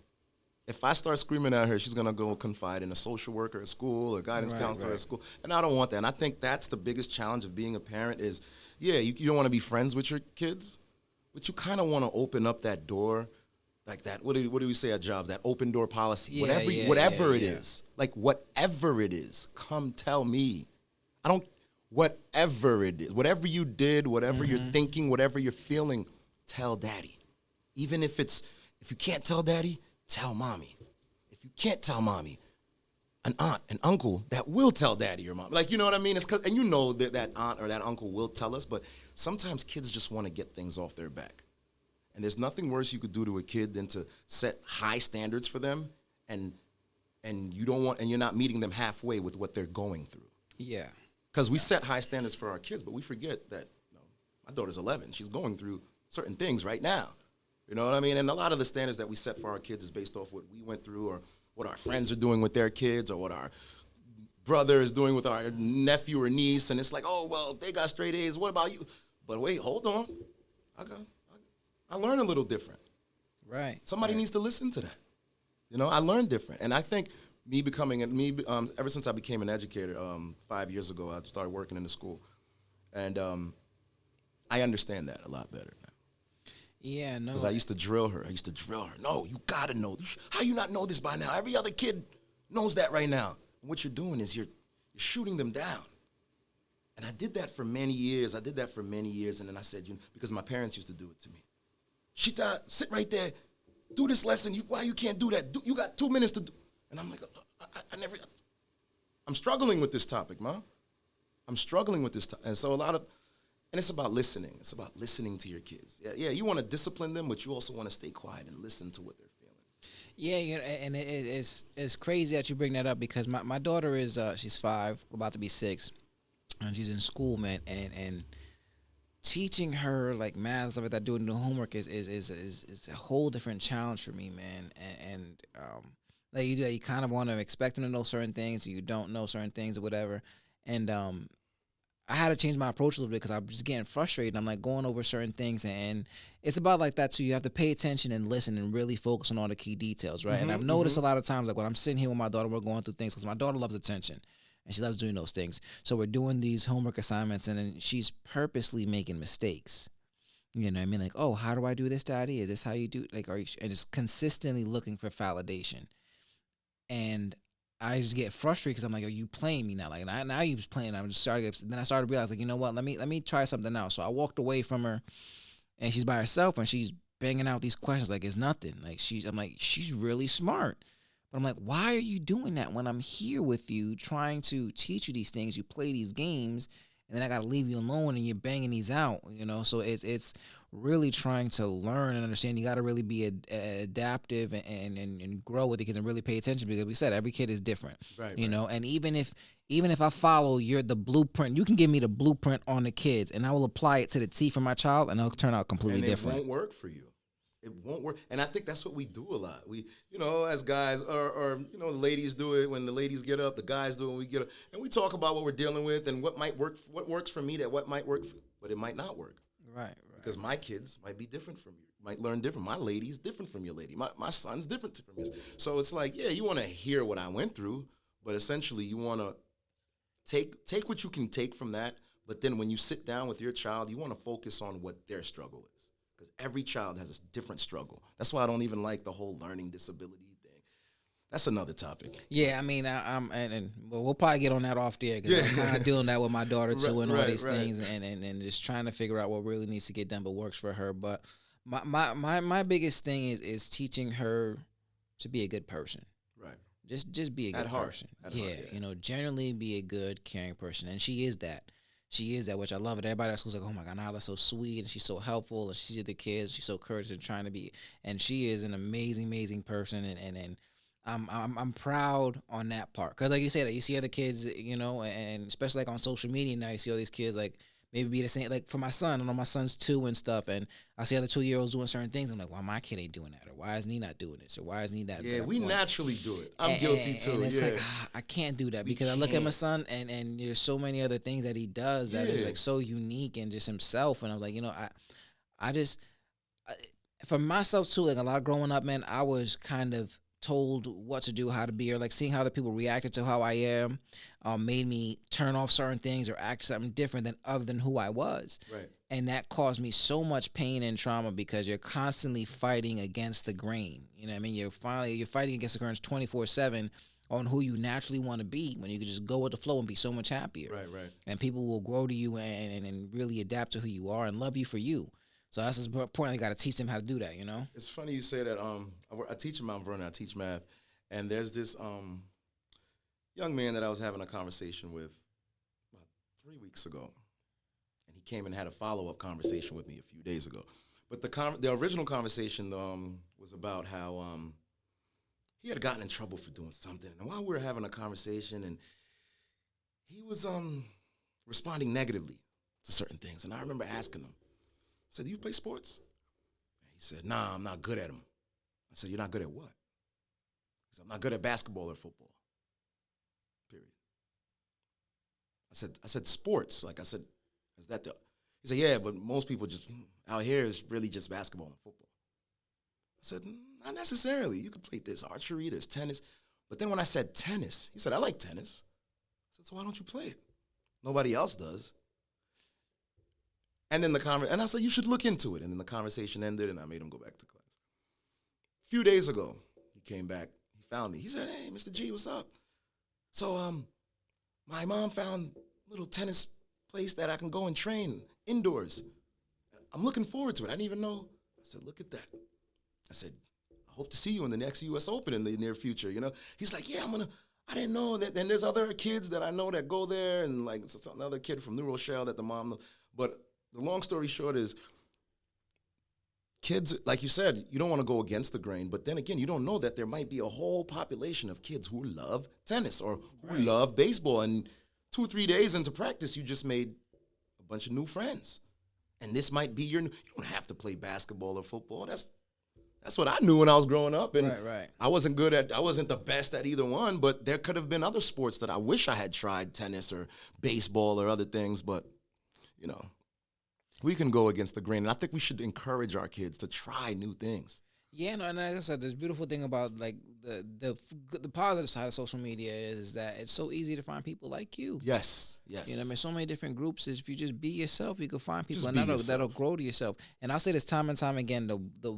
If I start screaming at her, she's going to go confide in a social worker at school, a guidance counselor at school. And I don't want that. And I think that's the biggest challenge of being a parent is, yeah, you don't want to be friends with your kids, but you kind of want to open up that door, like that. What do we say at jobs? That open door policy. Whatever it is. Like, whatever it is, come tell me. Whatever it is, whatever you did, whatever you're thinking, whatever you're feeling, tell daddy. Even if you can't tell daddy, tell mommy. If you can't tell mommy, an aunt, an uncle that will tell daddy or mom. Like, you know what I mean? And you know that aunt or that uncle will tell us, but sometimes kids just want to get things off their back. And there's nothing worse you could do to a kid than to set high standards for them and you're not meeting them halfway with what they're going through. Yeah. Because we set high standards for our kids, but we forget that my daughter's 11. She's going through certain things right now. You know what I mean? And a lot of the standards that we set for our kids is based off what we went through or what our friends are doing with their kids or what our brother is doing with our nephew or niece. And it's like, oh, well, they got straight A's. What about you? But wait, hold on. I learn a little different. Right. Somebody needs to listen to that. I learned different. And I think ever since I became an educator 5 years ago, I started working in the school. And I understand that a lot better now. Yeah, no. Because I used to drill her. No, you got to know. How you not know this by now? Every other kid knows that right now. And what you're doing is you're shooting them down. And I did that for many years. And then I said, because my parents used to do it to me. Shita, sit right there. Do this lesson. Why you can't do that? You got 2 minutes to do. And I'm like, I'm struggling with this topic, Ma. I'm struggling with this topic. And so and it's about listening. It's about listening to your kids. Yeah, you want to discipline them, but you also want to stay quiet and listen to what they're feeling. Yeah, and it's crazy that you bring that up because my daughter is she's 5, about to be 6, and she's in school, man, and teaching her like math, stuff like that, doing the homework is a whole different challenge for me, man. And like you kind of want to expect them to know certain things, you don't know certain things or whatever, and I had to change my approach a little bit because I was just getting frustrated. I'm like going over certain things, and it's about like that too. You have to pay attention and listen and really focus on all the key details, right? And I've noticed a lot of times, like when I'm sitting here with my daughter, we're going through things because my daughter loves attention and she loves doing those things. So we're doing these homework assignments, and then she's purposely making mistakes. You know what I mean? Like, oh, how do I do this, Daddy? Is this how you do? Like, and just consistently looking for validation. And I just get frustrated because I'm like, are you playing me now? Like, now you was playing. I'm just starting. Then I started to realize, like, you know what? Let me try something else. So I walked away from her, and she's by herself, and she's banging out these questions like it's nothing. Like I'm like, she's really smart. But I'm like, why are you doing that when I'm here with you, trying to teach you these things? You play these games, and then I gotta leave you alone, and you're banging these out. So it's really trying to learn and understand. You got to really be adaptive and grow with the kids and really pay attention because we said every kid is different, right? And even if I follow the blueprint, you can give me the blueprint on the kids and I will apply it to the T for my child and it'll turn out completely different. It won't work for you. It won't work. And I think that's what we do a lot. We, as guys or the ladies do it when the ladies get up, the guys do it when we get up. And we talk about what we're dealing with and what might work, what works for me, what might work, but it might not work. Right. Because my kids might be different from you, might learn different. My lady's different from your lady. My son's different from yours. So it's like, yeah, you want to hear what I went through, but essentially you want to take what you can take from that. But then when you sit down with your child, you want to focus on what their struggle is. Because every child has a different struggle. That's why I don't even like the whole learning disability thing. That's another topic. Yeah, I mean, we'll probably get on that off there because I'm kind of doing that with my daughter too and all these things and just trying to figure out what really needs to get done but works for her. But my biggest thing is teaching her to be a good person. Right. Just be a good person. At heart. Generally be a good, caring person, and she is that. She is that, which I love it. Everybody at school's like, oh my God, Nala's so sweet and she's so helpful and she's with the kids. She's so courageous and trying to be, and she is an amazing, amazing person. And I'm proud on that part, because like you said, you see other kids, and especially like on social media now, you see all these kids like maybe be the same. Like for my son, I know my son's 2 and stuff, and I see other 2-year-olds doing certain things. I'm like, why my kid ain't doing that, or why isn't he not doing this, or why isn't he not? Yeah, that we point? naturally do it. I'm guilty too. And it's Yeah, like I can't do that, we because I look at my can't. son, and there's so many other things that he does that is Yeah, like so unique and just himself, and I'm like, I just I, for myself too, like a lot of growing up, man, I was kind of told what to do, how to be, or like seeing how the people reacted to how I am, made me turn off certain things or act something different than other than who I was. right. And that caused me so much pain and trauma, because you're constantly fighting against the grain. You know what I mean? You're fighting against the currents 24/7 on who you naturally want to be, when you could just go with the flow and be so much happier. Right, right. And people will grow to you and really adapt to who you are and love you for you. So that's just important. You got to teach them how to do that. It's funny you say that. I teach in Mount Vernon. I teach math, and there's this young man that I was having a conversation with about 3 weeks ago, and he came and had a follow-up conversation with me a few days ago. But the original conversation was about how he had gotten in trouble for doing something, and while we were having a conversation, and he was responding negatively to certain things, and I remember asking him. I said, "Do you play sports?" He said, "Nah, I'm not good at them." I said, "You're not good at what?" He said, "I'm not good at basketball or football. Period." I said, "Sports." Like I said, "Is that the?" He said, "Yeah, but most people just out here is really just basketball and football." I said, "Not necessarily. You could play this archery, there's tennis." But then when I said tennis, he said, "I like tennis." I said, "So why don't you play it? Nobody else does." And then and I said, "You should look into it." And then the conversation ended, and I made him go back to class. A few days ago, he came back. He found me. He said, "Hey, Mr. G, what's up? So, my mom found a little tennis place that I can go and train indoors. I'm looking forward to it. I didn't even know." I said, "Look at that." I said, "I hope to see you in the next U.S. Open in the near future." He's like, "Yeah, I didn't know." And there's other kids that I know that go there, and like another kid from New Rochelle that the mom knows. But the long story short is, kids, like you said, you don't want to go against the grain, but then again, you don't know that there might be a whole population of kids who love tennis or who love baseball. And 2 or 3 days into practice, you just made a bunch of new friends. And this might be you don't have to play basketball or football. That's what I knew when I was growing up. And Right. I wasn't the best at either one, but there could have been other sports that I wish I had tried, tennis or baseball or other things, but, we can go against the grain, and I think we should encourage our kids to try new things. Yeah, no, and like I said, this beautiful thing about like the positive side of social media is that it's so easy to find people like you. Yes. So many different groups. If you just be yourself, you can find people, Just and be that'll yourself. grow to yourself. And I'll say this time and time again.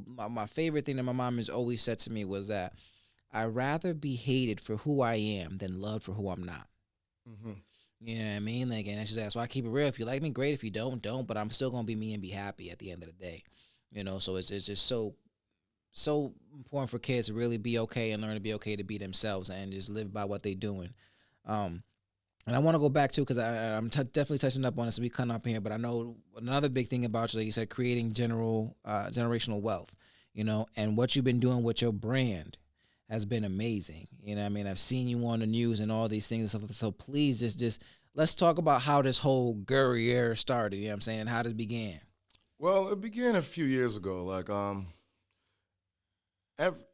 My favorite thing that my mom has always said to me was that I'd rather be hated for who I am than loved for who I'm not. Mm-hmm. You know what I mean? Like, and she's like, that's why I keep it real. If you like me, great. If you don't. But I'm still gonna be me and be happy at the end of the day. So it's just so important for kids to really be okay and learn to be okay to be themselves and just live by what they're doing. And I want to go back to, because I'm definitely touching up on this. So we come up here, but I know another big thing about you, like you said, creating generational wealth. And what you've been doing with your brand has been amazing. I mean, I've seen you on the news and all these things and stuff. So please just let's talk about how this whole Guerrier started. You know what I'm saying? And how this began. Well, it began a few years ago. Like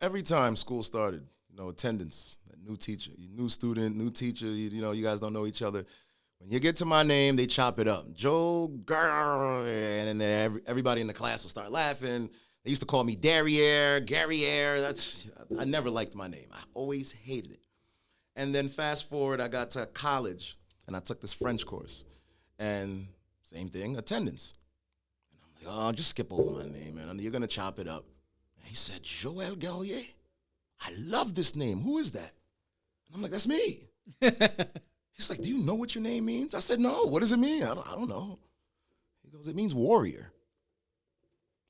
every time school started, attendance, a new teacher, new student, new teacher. You guys don't know each other. When you get to my name, they chop it up, Joe Guerrier, and then everybody in the class will start laughing. They used to call me Guerrier. I never liked my name. I always hated it. And then fast forward, I got to college, and I took this French course. And same thing, attendance. And I'm like, "Oh, just skip over my name, man. You're going to chop it up." And he said, "Joel Guerrier? I love this name. Who is that?" And I'm like, "That's me." He's like, "Do you know what your name means?" I said, "No. What does it mean?" I don't know. He goes, "It means warrior."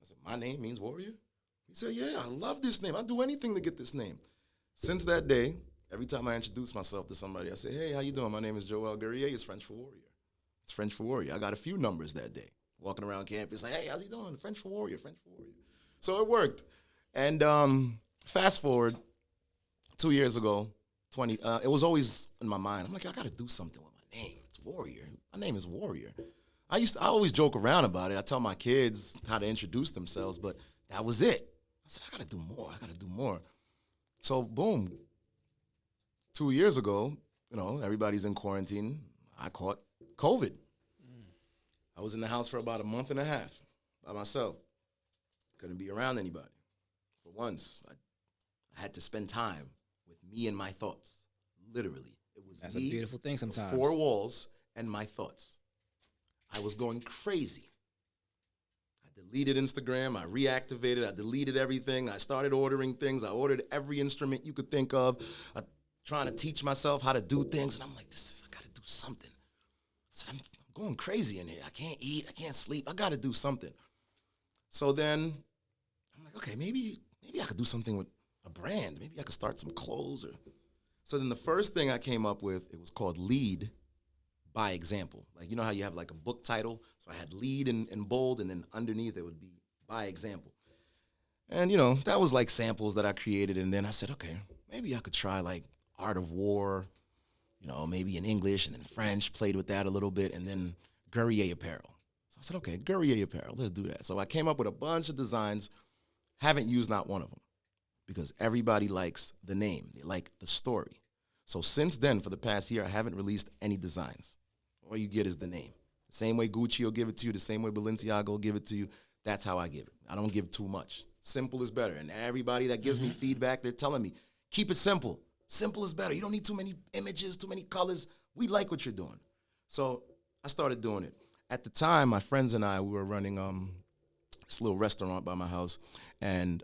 I said, "My name means warrior?" He said, "Yeah, I love this name. I'd do anything to get this name." Since that day, every time I introduce myself to somebody, I say, "Hey, how you doing? My name is Joel Guerrier. It's French for warrior." It's French for warrior. I got a few numbers that day. Walking around campus, like, "Hey, how you doing? French for warrior, French for warrior." So it worked. And fast forward 2 years ago, it was always in my mind. I'm like, I got to do something with my name. It's Warrior. My name is Warrior. I always joke around about it. I tell my kids how to introduce themselves, but that was it. I said, I got to do more. I got to do more. So, boom. 2 years ago, everybody's in quarantine. I caught COVID. I was in the house for about a month and a half by myself. Couldn't be around anybody. For once, I had to spend time with me and my thoughts. Literally. It was That's me, a beautiful thing sometimes. 4 walls, and my thoughts. I was going crazy. I deleted Instagram. I reactivated. I deleted everything. I started ordering things. I ordered every instrument you could think of, trying to teach myself how to do things. And I'm like, I got to do something. I said, I'm going crazy in here. I can't eat. I can't sleep. I got to do something. So then I'm like, okay, maybe I could do something with a brand. Maybe I could start some clothes. So then the first thing I came up with, it was called Lead by Example. Like, you know how you have like a book title? So I had Lead in bold, and then underneath it would be by example. And, that was like samples that I created. And then I said, okay, maybe I could try like Art of War, maybe in English and in French, played with that a little bit, and then Guerrier Apparel. So I said, okay, Guerrier Apparel, let's do that. So I came up with a bunch of designs, haven't used not one of them, because everybody likes the name. They like the story. So since then, for the past year, I haven't released any designs. All you get is the name. The same way Gucci will give it to you, the same way Balenciaga will give it to you, that's how I give it. I don't give too much. Simple is better. And everybody that gives me feedback, they're telling me, keep it simple. Simple is better. You don't need too many images, too many colors. We like what you're doing. So I started doing it. At the time, my friends and I, we were running this little restaurant by my house, and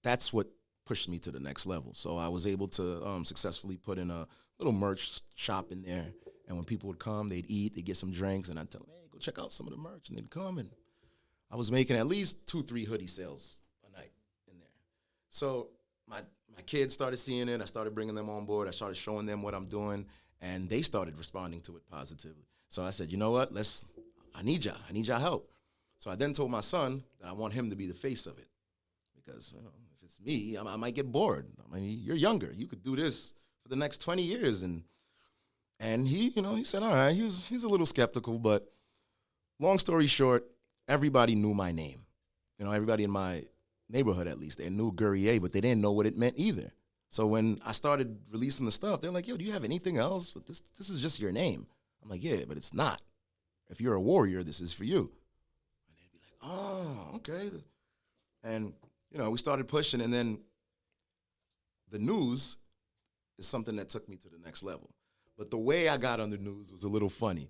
that's what pushed me to the next level. So I was able to successfully put in a little merch shop in there, and when people would come, they'd eat, they'd get some drinks, and I'd tell them, hey, go check out some of the merch, and they'd come, and I was making at least 2-3 hoodie sales a night in there. So my kids started seeing it. I started bringing them on board. I started showing them what I'm doing, and they started responding to it positively. So I said, you know what, I need y'all. I need y'all help. So I then told my son that I want him to be the face of it, because if it's me, I might get bored. I mean, you're younger. You could do this for the next 20 years. And he, he said, all right. He's a little skeptical, but long story short, everybody knew my name. Everybody in my neighborhood, at least, they knew Guerrier, but they didn't know what it meant either. So when I started releasing the stuff, they're like, yo, do you have anything else? But this is just your name. I'm like, yeah, but it's not. If you're a warrior, this is for you. And they'd be like, oh, okay. And, we started pushing, and then the news is something that took me to the next level. But the way I got on the news was a little funny.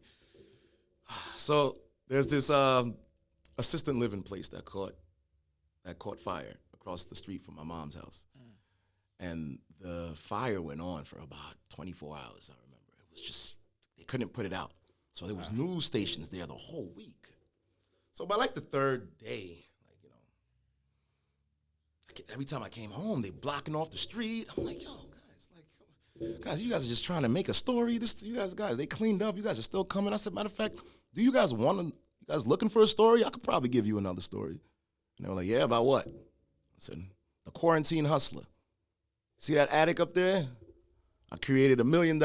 So there's this assisted living place that caught fire across the street from my mom's house. And the fire went on for about 24 hours, I remember. It was just, they couldn't put it out. So there was news stations there the whole week. So by like the third day, every time I came home, they blocking off the street. I'm like, yo, guys, you guys are just trying to make a story. You guys, they cleaned up. You guys are still coming. I said, matter of fact, do you guys looking for a story? I could probably give you another story. And they were like, yeah, about what? I said, the quarantine hustler. See that attic up there? I created $1 million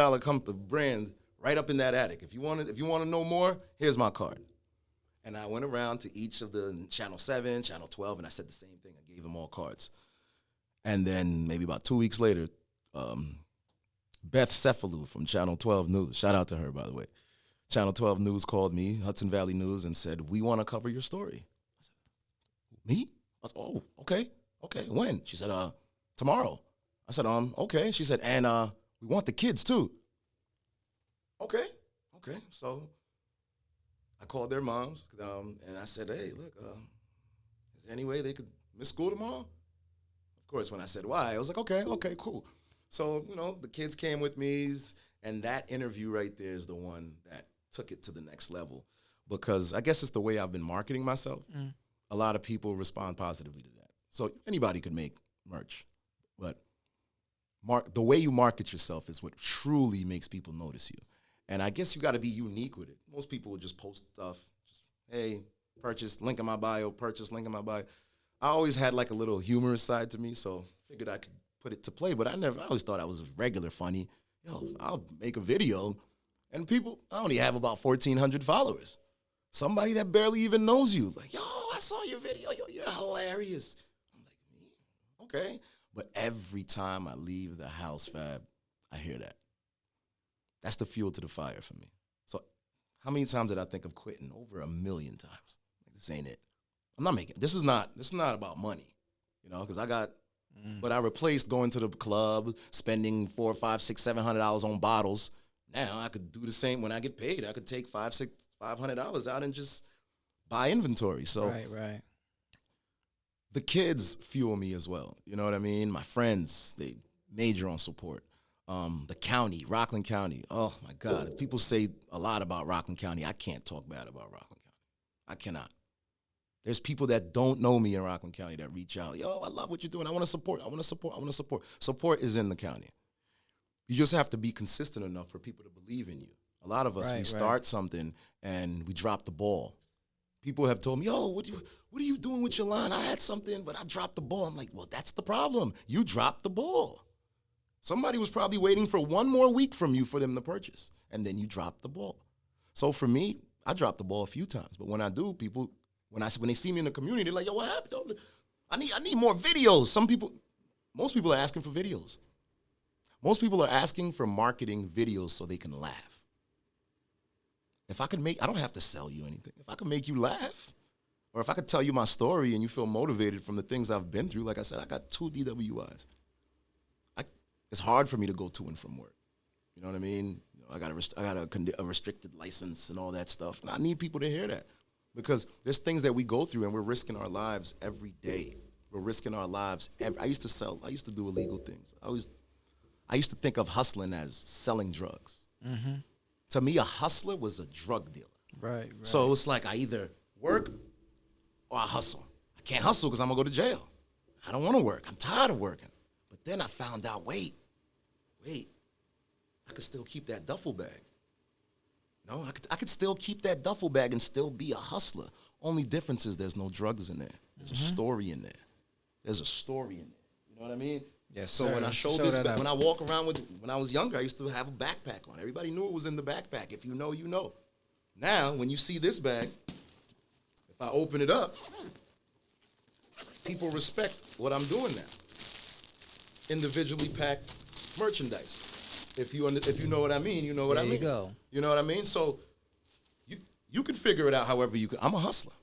brand right up in that attic. If you want to know more, here's my card. And I went around to each of the Channel 7, Channel 12, and I said the same thing. I gave them all cards. And then maybe about 2 weeks later, Beth Cephalou from Channel 12 News, shout out to her, by the way. Channel 12 News called me, Hudson Valley News, and said, we want to cover your story. I said, me? I said, oh, okay. When? She said, tomorrow. I said, okay. She said, and we want the kids too. Okay. So I called their moms, and I said, hey, look, is there any way they could miss school tomorrow? Of course, when I said why, I was like, okay, cool. So, the kids came with me, and that interview right there is the one that took it to the next level, because I guess it's the way I've been marketing myself. A lot of people respond positively to that. So anybody could make merch, but the way you market yourself is what truly makes people notice you. And I guess you got to be unique with it. Most people would just post stuff, hey, purchase, link in my bio, purchase, link in my bio. I always had like a little humorous side to me, so figured I could put it to play, but I always thought I was regular funny. Yo, I'll make a video, and I only have about 1,400 followers. Somebody that barely even knows you, like, yo, I saw your video, yo, you're hilarious. I'm like, okay. But every time I leave the house, Fab, I hear that. That's the fuel to the fire for me. So how many times did I think of quitting? Over 1 million times. This ain't it. This is not about money, because I got, but I replaced going to the club, spending $400, $500, $600, $700 on bottles. Now I could do the same when I get paid. I could take $500 out and just buy inventory. So right. The kids fuel me as well. You know what I mean? My friends, they major on support. The county, Rockland County. Oh my God. People say a lot about Rockland County. I can't talk bad about Rockland County. I cannot. There's people that don't know me in Rockland County that reach out. Yo, I love what you're doing. I want to support. Support is in the county. You just have to be consistent enough for people to believe in you. A lot of us, we start something and we drop the ball. People have told me, yo, what are you doing with your line? I had something, but I dropped the ball. I'm like, well, that's the problem. You dropped the ball. Somebody was probably waiting for one more week from you for them to purchase, and then you dropped the ball. So for me, I dropped the ball a few times, but when I do, people, when they see me in the community, they're like, yo, what happened? I need more videos. Most people are asking for videos. Most people are asking for marketing videos so they can laugh. If I don't have to sell you anything. If I could make you laugh, or if I could tell you my story and you feel motivated from the things I've been through, like I said, I got 2 DWIs. It's hard for me to go to and from work. You know what I mean? I got a restricted license and all that stuff. And I need people to hear that, because there's things that we go through and we're risking our lives every day. We're risking our lives. I used to do illegal things. I used to think of hustling as selling drugs. Mm-hmm. To me, a hustler was a drug dealer. Right. So it's like I either work or I hustle. I can't hustle because I'm going to go to jail. I don't want to work. I'm tired of working. But then I found out, wait, I could still keep that duffel bag. No, I could still keep that duffel bag and still be a hustler. Only difference is there's no drugs in there. There's a story in there. There's a story in there. You know what I mean? Yes, so sir. When I when I walk around when I was younger, I used to have a backpack on. Everybody knew it was in the backpack. If you know, you know. Now, when you see this bag, if I open it up, people respect what I'm doing now. Individually packed merchandise. If you know what I mean, you know what I mean. There you go. You know what I mean? So you can figure it out however you can. I'm a hustler.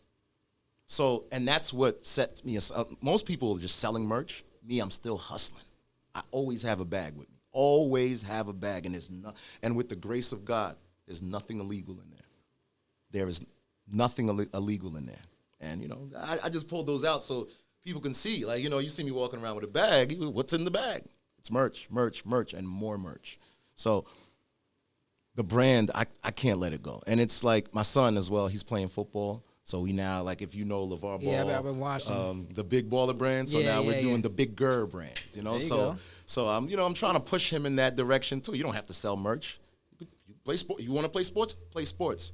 So, and that's what sets me aside. Most people are just selling merch. Me, I'm still hustling. I always have a bag with me. Always have a bag, and with the grace of God, there's nothing illegal in there. There is nothing illegal in there. And, I just pulled those out so people can see. Like, you see me walking around with a bag. What's in the bag? It's merch, and more merch. So the brand, I can't let it go. And it's like my son as well. He's playing football. So we now, like, if you know LeVar Ball, yeah, I've been watching the Big Baller brand. So now we're doing the Big Guerrier brand. So I'm trying to push him in that direction too. You don't have to sell merch. You play sport. You want to play sports? Play sports.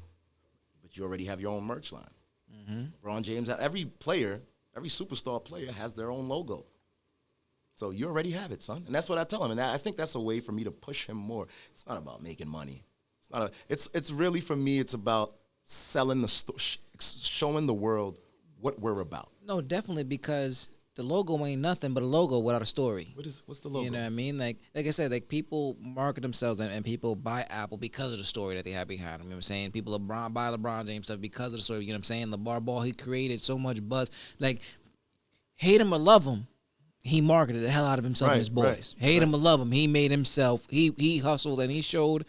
But you already have your own merch line. Mm-hmm. LeBron James, every superstar player has their own logo. So you already have it, son. And that's what I tell him. And I think that's a way for me to push him more. It's not about making money. It's really, for me, it's about selling showing the world what we're about. No, definitely, because the logo ain't nothing but a logo without a story. What's the logo? You know what I mean? Like I said, like, people market themselves and people buy Apple because of the story that they have behind them. You know what I'm saying? People buy LeBron James stuff because of the story. You know what I'm saying? LeVar Ball, he created so much buzz. Like, hate him or love him, he marketed the hell out of himself and his boys. Hate him or love him, he made himself. He hustled and he showed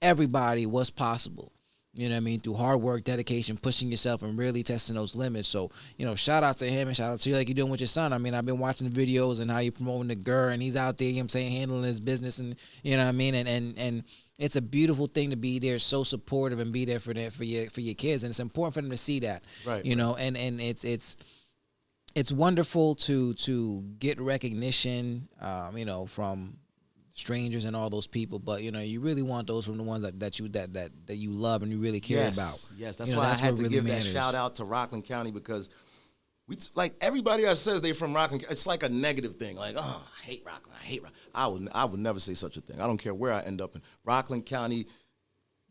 everybody what's possible. You know what I mean? Through hard work, dedication, pushing yourself, and really testing those limits. So, shout out to him and shout out to you like you're doing with your son. I mean, I've been watching the videos and how you're promoting the GRRRRIER, and he's out there, you know what I'm saying, handling his business, and you know what I mean? And it's a beautiful thing to be there, so supportive, and be there for your kids. And it's important for them to see that. Right. And it's wonderful to get recognition, from strangers and all those people, but you really want those from the ones that you love and you really care about. Yes, that's why I had to give that shout out to Rockland County, because like everybody that says they from Rockland, it's like a negative thing. Like, oh, I hate Rockland. I hate Rockland. I would never say such a thing. I don't care where I end up in Rockland County.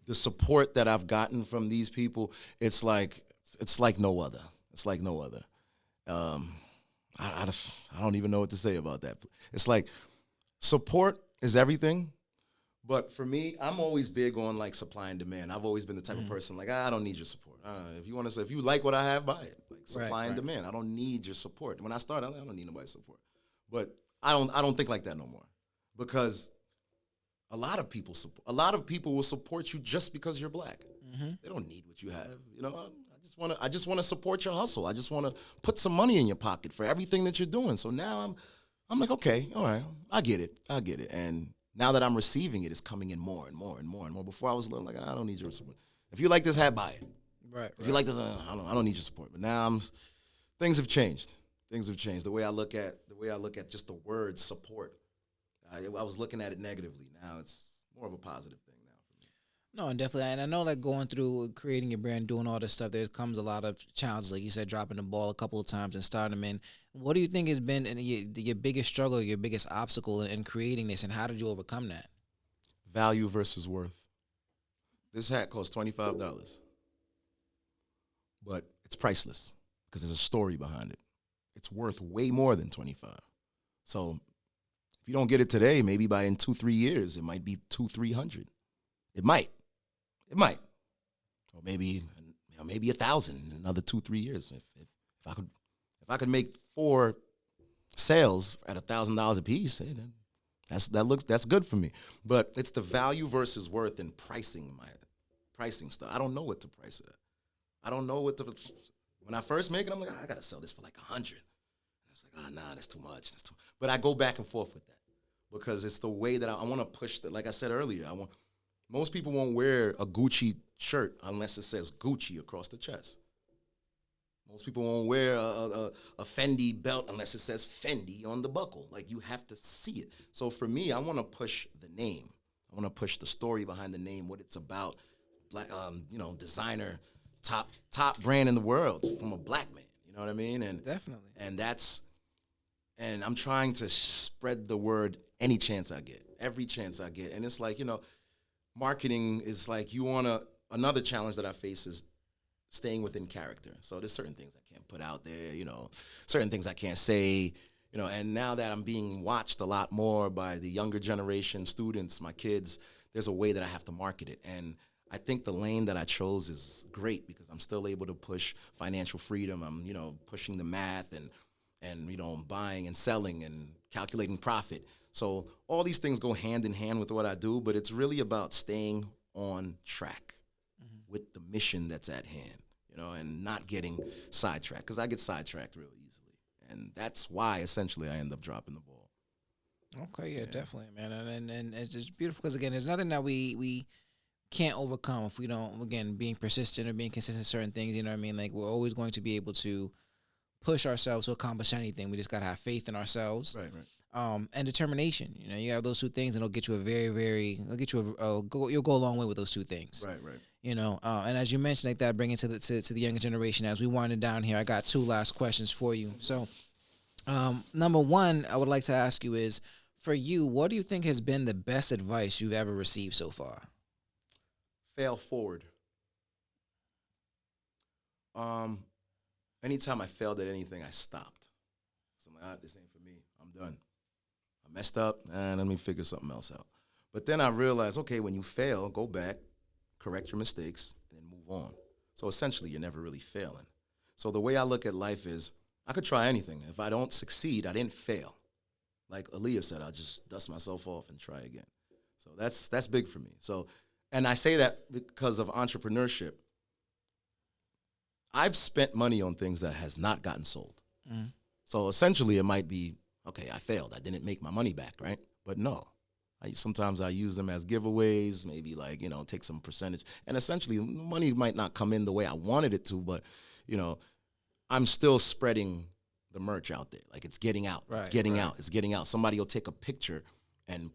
The support that I've gotten from these people, it's like no other. It's like no other. I don't even know what to say about that. It's like support is everything. But for me, I'm always big on like supply and demand. I've always been the type of person like, I don't need your support. If you like what I have, buy it. Like supply and demand. I don't need your support. When I started, I don't need nobody's support. But I don't think like that no more, because a lot of people will support you just because you're black. Mm-hmm. They don't need what you have. I just want to support your hustle. I just want to put some money in your pocket for everything that you're doing. So now I'm like, okay, all right, I get it. And now that I'm receiving it, it's coming in more and more and more and more. Before I was a little like, I don't need your support. If you like this hat, buy it. Right. If you like this, I don't need your support. But now things have changed. Things have changed. The way I look at just the word support. I was looking at it negatively. Now it's more of a positive thing now for me. No, and definitely. And I know, like, going through creating your brand, doing all this stuff, there comes a lot of challenges. Like you said, dropping the ball a couple of times and starting them in. What do you think has been your biggest struggle, your biggest obstacle in creating this, and how did you overcome that? Value versus worth. This hat costs $25, but it's priceless because there's a story behind it. It's worth way more than $25. So if you don't get it today, maybe in 2-3 years, it might be $200-300. It might. Or maybe 1,000 in another 2-3 years. If I could make 4 sales at $1,000 a piece, then that's good for me. But it's the value versus worth in pricing stuff. I don't know what to price it at. I don't know when I first make it, I'm like, I gotta sell this for like 100. It's like, nah, that's too much. But I go back and forth with that because it's the way that I want to push that. Like I said earlier, most people won't wear a Gucci shirt unless it says Gucci across the chest. Most people won't wear a Fendi belt unless it says Fendi on the buckle. Like, you have to see it. So for me, I want to push the name. I want to push the story behind the name, what it's about. Black, designer, top brand in the world from a black man. You know what I mean? And definitely. And I'm trying to spread the word any chance I get, every chance I get. And it's like, marketing is like another challenge that I face is staying within character. So there's certain things I can't put out there, certain things I can't say, and now that I'm being watched a lot more by the younger generation students, my kids, there's a way that I have to market it. And I think the lane that I chose is great because I'm still able to push financial freedom. I'm, pushing the math and buying and selling and calculating profit. So all these things go hand in hand with what I do, but it's really about staying on track with the mission that's at hand, and not getting sidetracked, because I get sidetracked real easily. And that's why, essentially, I end up dropping the ball. Okay, yeah, definitely, man. And it's just beautiful because, again, there's nothing that we can't overcome if we don't, again, being persistent or being consistent in certain things, you know what I mean? Like, we're always going to be able to push ourselves to accomplish anything. We just got to have faith in ourselves. Right. And determination. You have those two things, and it'll get you you'll go a long way with those two things. Right. And as you mentioned, like that, bring it to the younger generation. As we wind it down here, I got 2 last questions for you. So, number one, I would like to ask you is, for you, what do you think has been the best advice you've ever received so far? Fail forward. Anytime I failed at anything, I stopped. So I'm like, this ain't for me. I'm done. I messed up, and let me figure something else out. But then I realized, okay, when you fail, go back, correct your mistakes, and then move on. So essentially, you're never really failing. So the way I look at life is, I could try anything. If I don't succeed, I didn't fail. Like Aaliyah said, I'll just dust myself off and try again. So that's big for me. So, and I say that because of entrepreneurship. I've spent money on things that has not gotten sold. Mm. So essentially, it might be, okay, I failed. I didn't make my money back, right? But no. Sometimes I use them as giveaways, maybe take some percentage. And essentially, money might not come in the way I wanted it to, but, I'm still spreading the merch out there. Like, it's getting out. Right, it's getting out. Somebody will take a picture and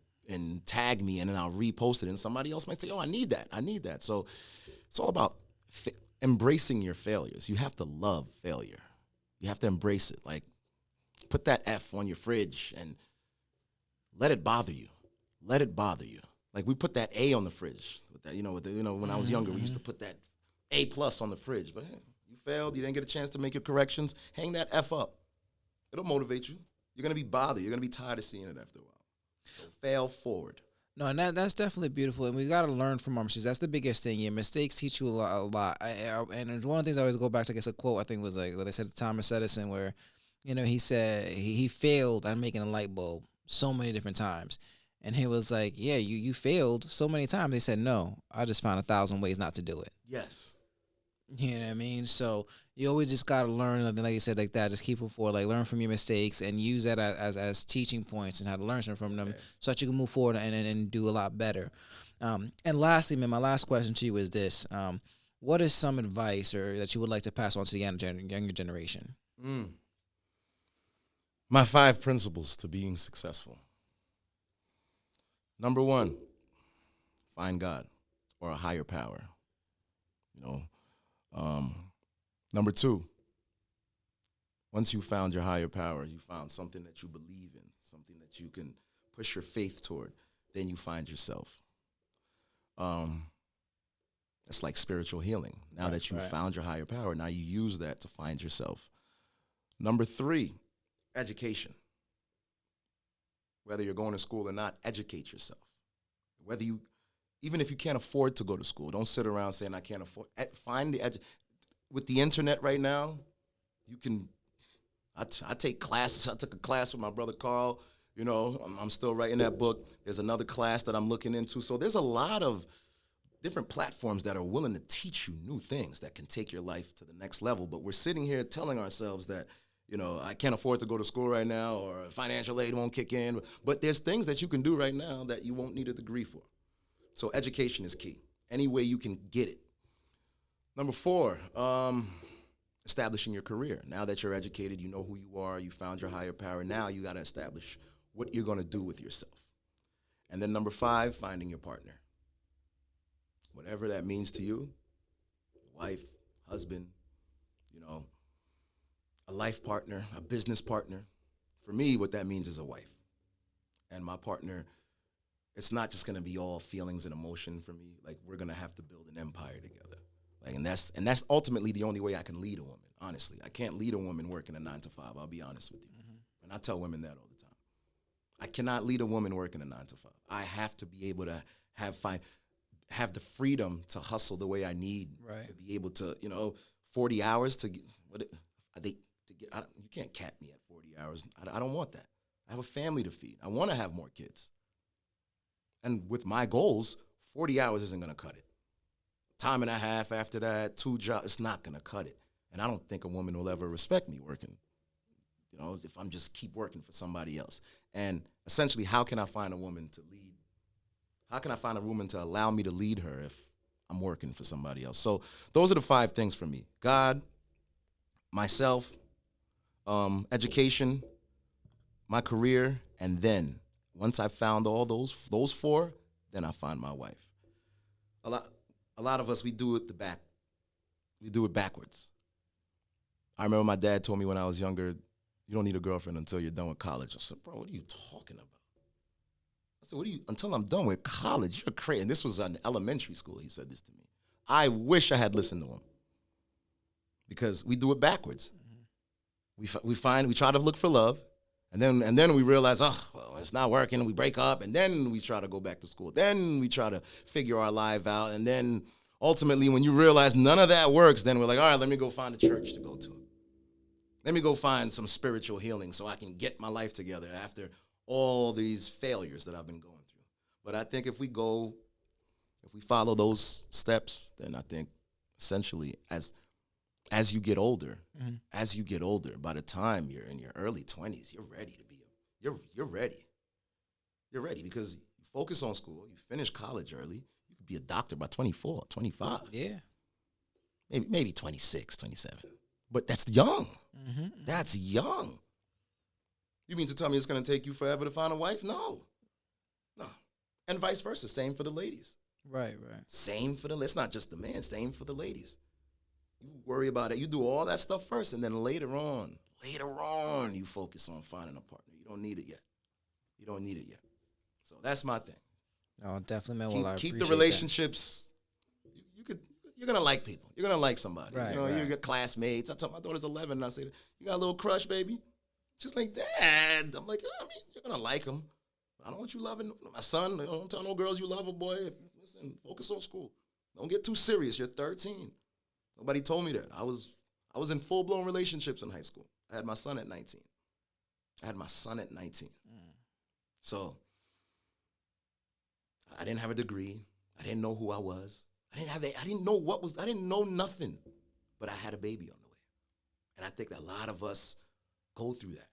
tag me, and then I'll repost it, and somebody else might say, oh, I need that. So it's all about embracing your failures. You have to love failure. You have to embrace it. Like, put that F on your fridge and let it bother you. Let it bother you. Like, we put that A on the fridge. With that, when I was younger, we used to put that A+ on the fridge. But hey, you failed. You didn't get a chance to make your corrections. Hang that F up. It'll motivate you. You're going to be bothered. You're going to be tired of seeing it after a while. So fail forward. No, and that's definitely beautiful, and we got to learn from our mistakes. That's the biggest thing. Your mistakes teach you a lot. And one of the things I always go back to, I guess a quote I think was like what they said to Thomas Edison, where, he said he failed at making a light bulb so many different times, and he was like, "Yeah, you failed so many times." He said, "No, I just found 1,000 ways not to do it." Yes. You know what I mean? So you always just gotta learn, like you said, like that. Just keep it forward, like learn from your mistakes and use that as teaching points and how to learn from them, so that you can move forward and do a lot better. And lastly, man, my last question to you is this: what is some advice or that you would like to pass on to the younger generation? My 5 principles to being successful. Number 1, find God or a higher power. Number 2, once you found your higher power, you found something that you believe in, something that you can push your faith toward, then you find yourself. It's like spiritual healing. Now that you've found your higher power, now you use that to find yourself. Number 3, education. Whether you're going to school or not, educate yourself. Even if you can't afford to go to school, don't sit around saying I can't afford. Find with the internet right now, you can. I take classes. I took a class with my brother Carl. I'm still writing that book. There's another class that I'm looking into. So there's a lot of different platforms that are willing to teach you new things that can take your life to the next level. But we're sitting here telling ourselves that, I can't afford to go to school right now, or financial aid won't kick in. But there's things that you can do right now that you won't need a degree for. So education is key. Any way you can get it. Number 4, establishing your career. Now that you're educated, you know who you are, you found your higher power. Now you got to establish what you're going to do with yourself. And then number 5, finding your partner. Whatever that means to you, wife, husband, a life partner, a business partner. For me, what that means is a wife. And my partner, it's not just going to be all feelings and emotion for me. Like, we're going to have to build an empire together. Like, and that's ultimately the only way I can lead a woman, honestly. I can't lead a woman working a 9 to 5, I'll be honest with you. And I tell women that all the time. I cannot lead a woman working a 9 to 5. I have to be able to have the freedom to hustle the way I need to be able to, 40 hours to get, you can't cap me at 40 hours. I don't want that. I have a family to feed. I want to have more kids. And with my goals, 40 hours isn't going to cut it. Time and a half after that, 2 jobs, it's not going to cut it. And I don't think a woman will ever respect me working, if I'm just keep working for somebody else. And essentially, how can I find a woman to lead? How can I find a woman to allow me to lead her if I'm working for somebody else? So those are the 5 things for me: God, myself, education, my career, and then once I've found all those 4, then I find my wife. A lot of us, we do it backwards. I remember my dad told me when I was younger, you don't need a girlfriend until you're done with college. I said, bro, what are you talking about? I said, until I'm done with college, you're crazy. And this was in elementary school, he said this to me. I wish I had listened to him, because we do it backwards. We try to look for love, and then we realize, it's not working. We break up, and then we try to go back to school. Then we try to figure our life out, and then ultimately, when you realize none of that works, then we're like, all right, let me go find a church to go to. Let me go find some spiritual healing so I can get my life together after all these failures that I've been going through. But I think if we follow those steps, then I think essentially as you get older, by the time you're in your early 20s, you're ready to be, you're ready. You're ready because you focus on school, you finish college early, you could be a doctor by 24, 25. Yeah. Maybe 26, 27. But that's young. That's young. You mean to tell me it's going to take you forever to find a wife? No. And vice versa. Same for the ladies. Right. Same for it's not just the man. Same for the ladies. You worry about it. You do all that stuff first, and then later on, you focus on finding a partner. You don't need it yet. You don't need it yet. So that's my thing. Oh, definitely, man. Well, I keep the appreciate relationships. You're gonna like people. You're gonna like somebody. Right, you know, right. you get classmates. I tell my daughter's 11, and I say, "You got a little crush, baby?" She's like, "Dad." I'm like, I mean, you're gonna like him. I don't want you loving my son. Don't tell no girls you love a boy. Listen, focus on school. Don't get too serious. You're 13. Nobody told me that. I was in full-blown relationships in high school. I had my son at 19. So I didn't have a degree. I didn't know who I was. I didn't know nothing. But I had a baby on the way. And I think that a lot of us go through that.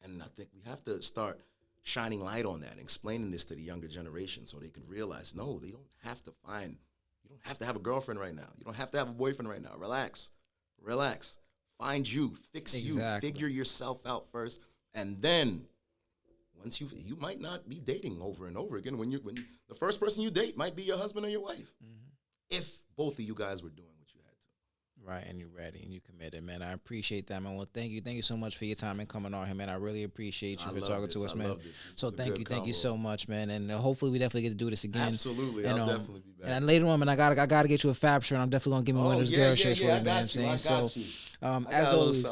And I think we have to start shining light on that and explaining this to the younger generation so they can realize, no, you don't have to have a girlfriend right now. You don't have to have a boyfriend right now. Relax. Find you. Fix you. Figure yourself out first. And then once you might not be dating over and over again when the first person you date might be your husband or your wife. Mm-hmm. If both of you guys were doing what you had to. Right, and you're ready and you committed, man. I appreciate that, man. Well, thank you so much for your time and coming on here, man. I really appreciate you for talking to us, man. So thank you so much, man. And hopefully we definitely get to do this again. Absolutely, I'll definitely be back. And later on, man, I gotta get you a fab shirt. I'm definitely gonna give me one of those Guerrier shirts for you, man. So, as always,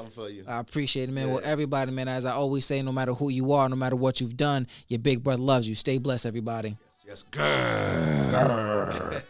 I appreciate it, man. Yeah. Well, everybody, man, as I always say, no matter who you are, no matter what you've done, your big brother loves you. Stay blessed, everybody. Yes. Grrr.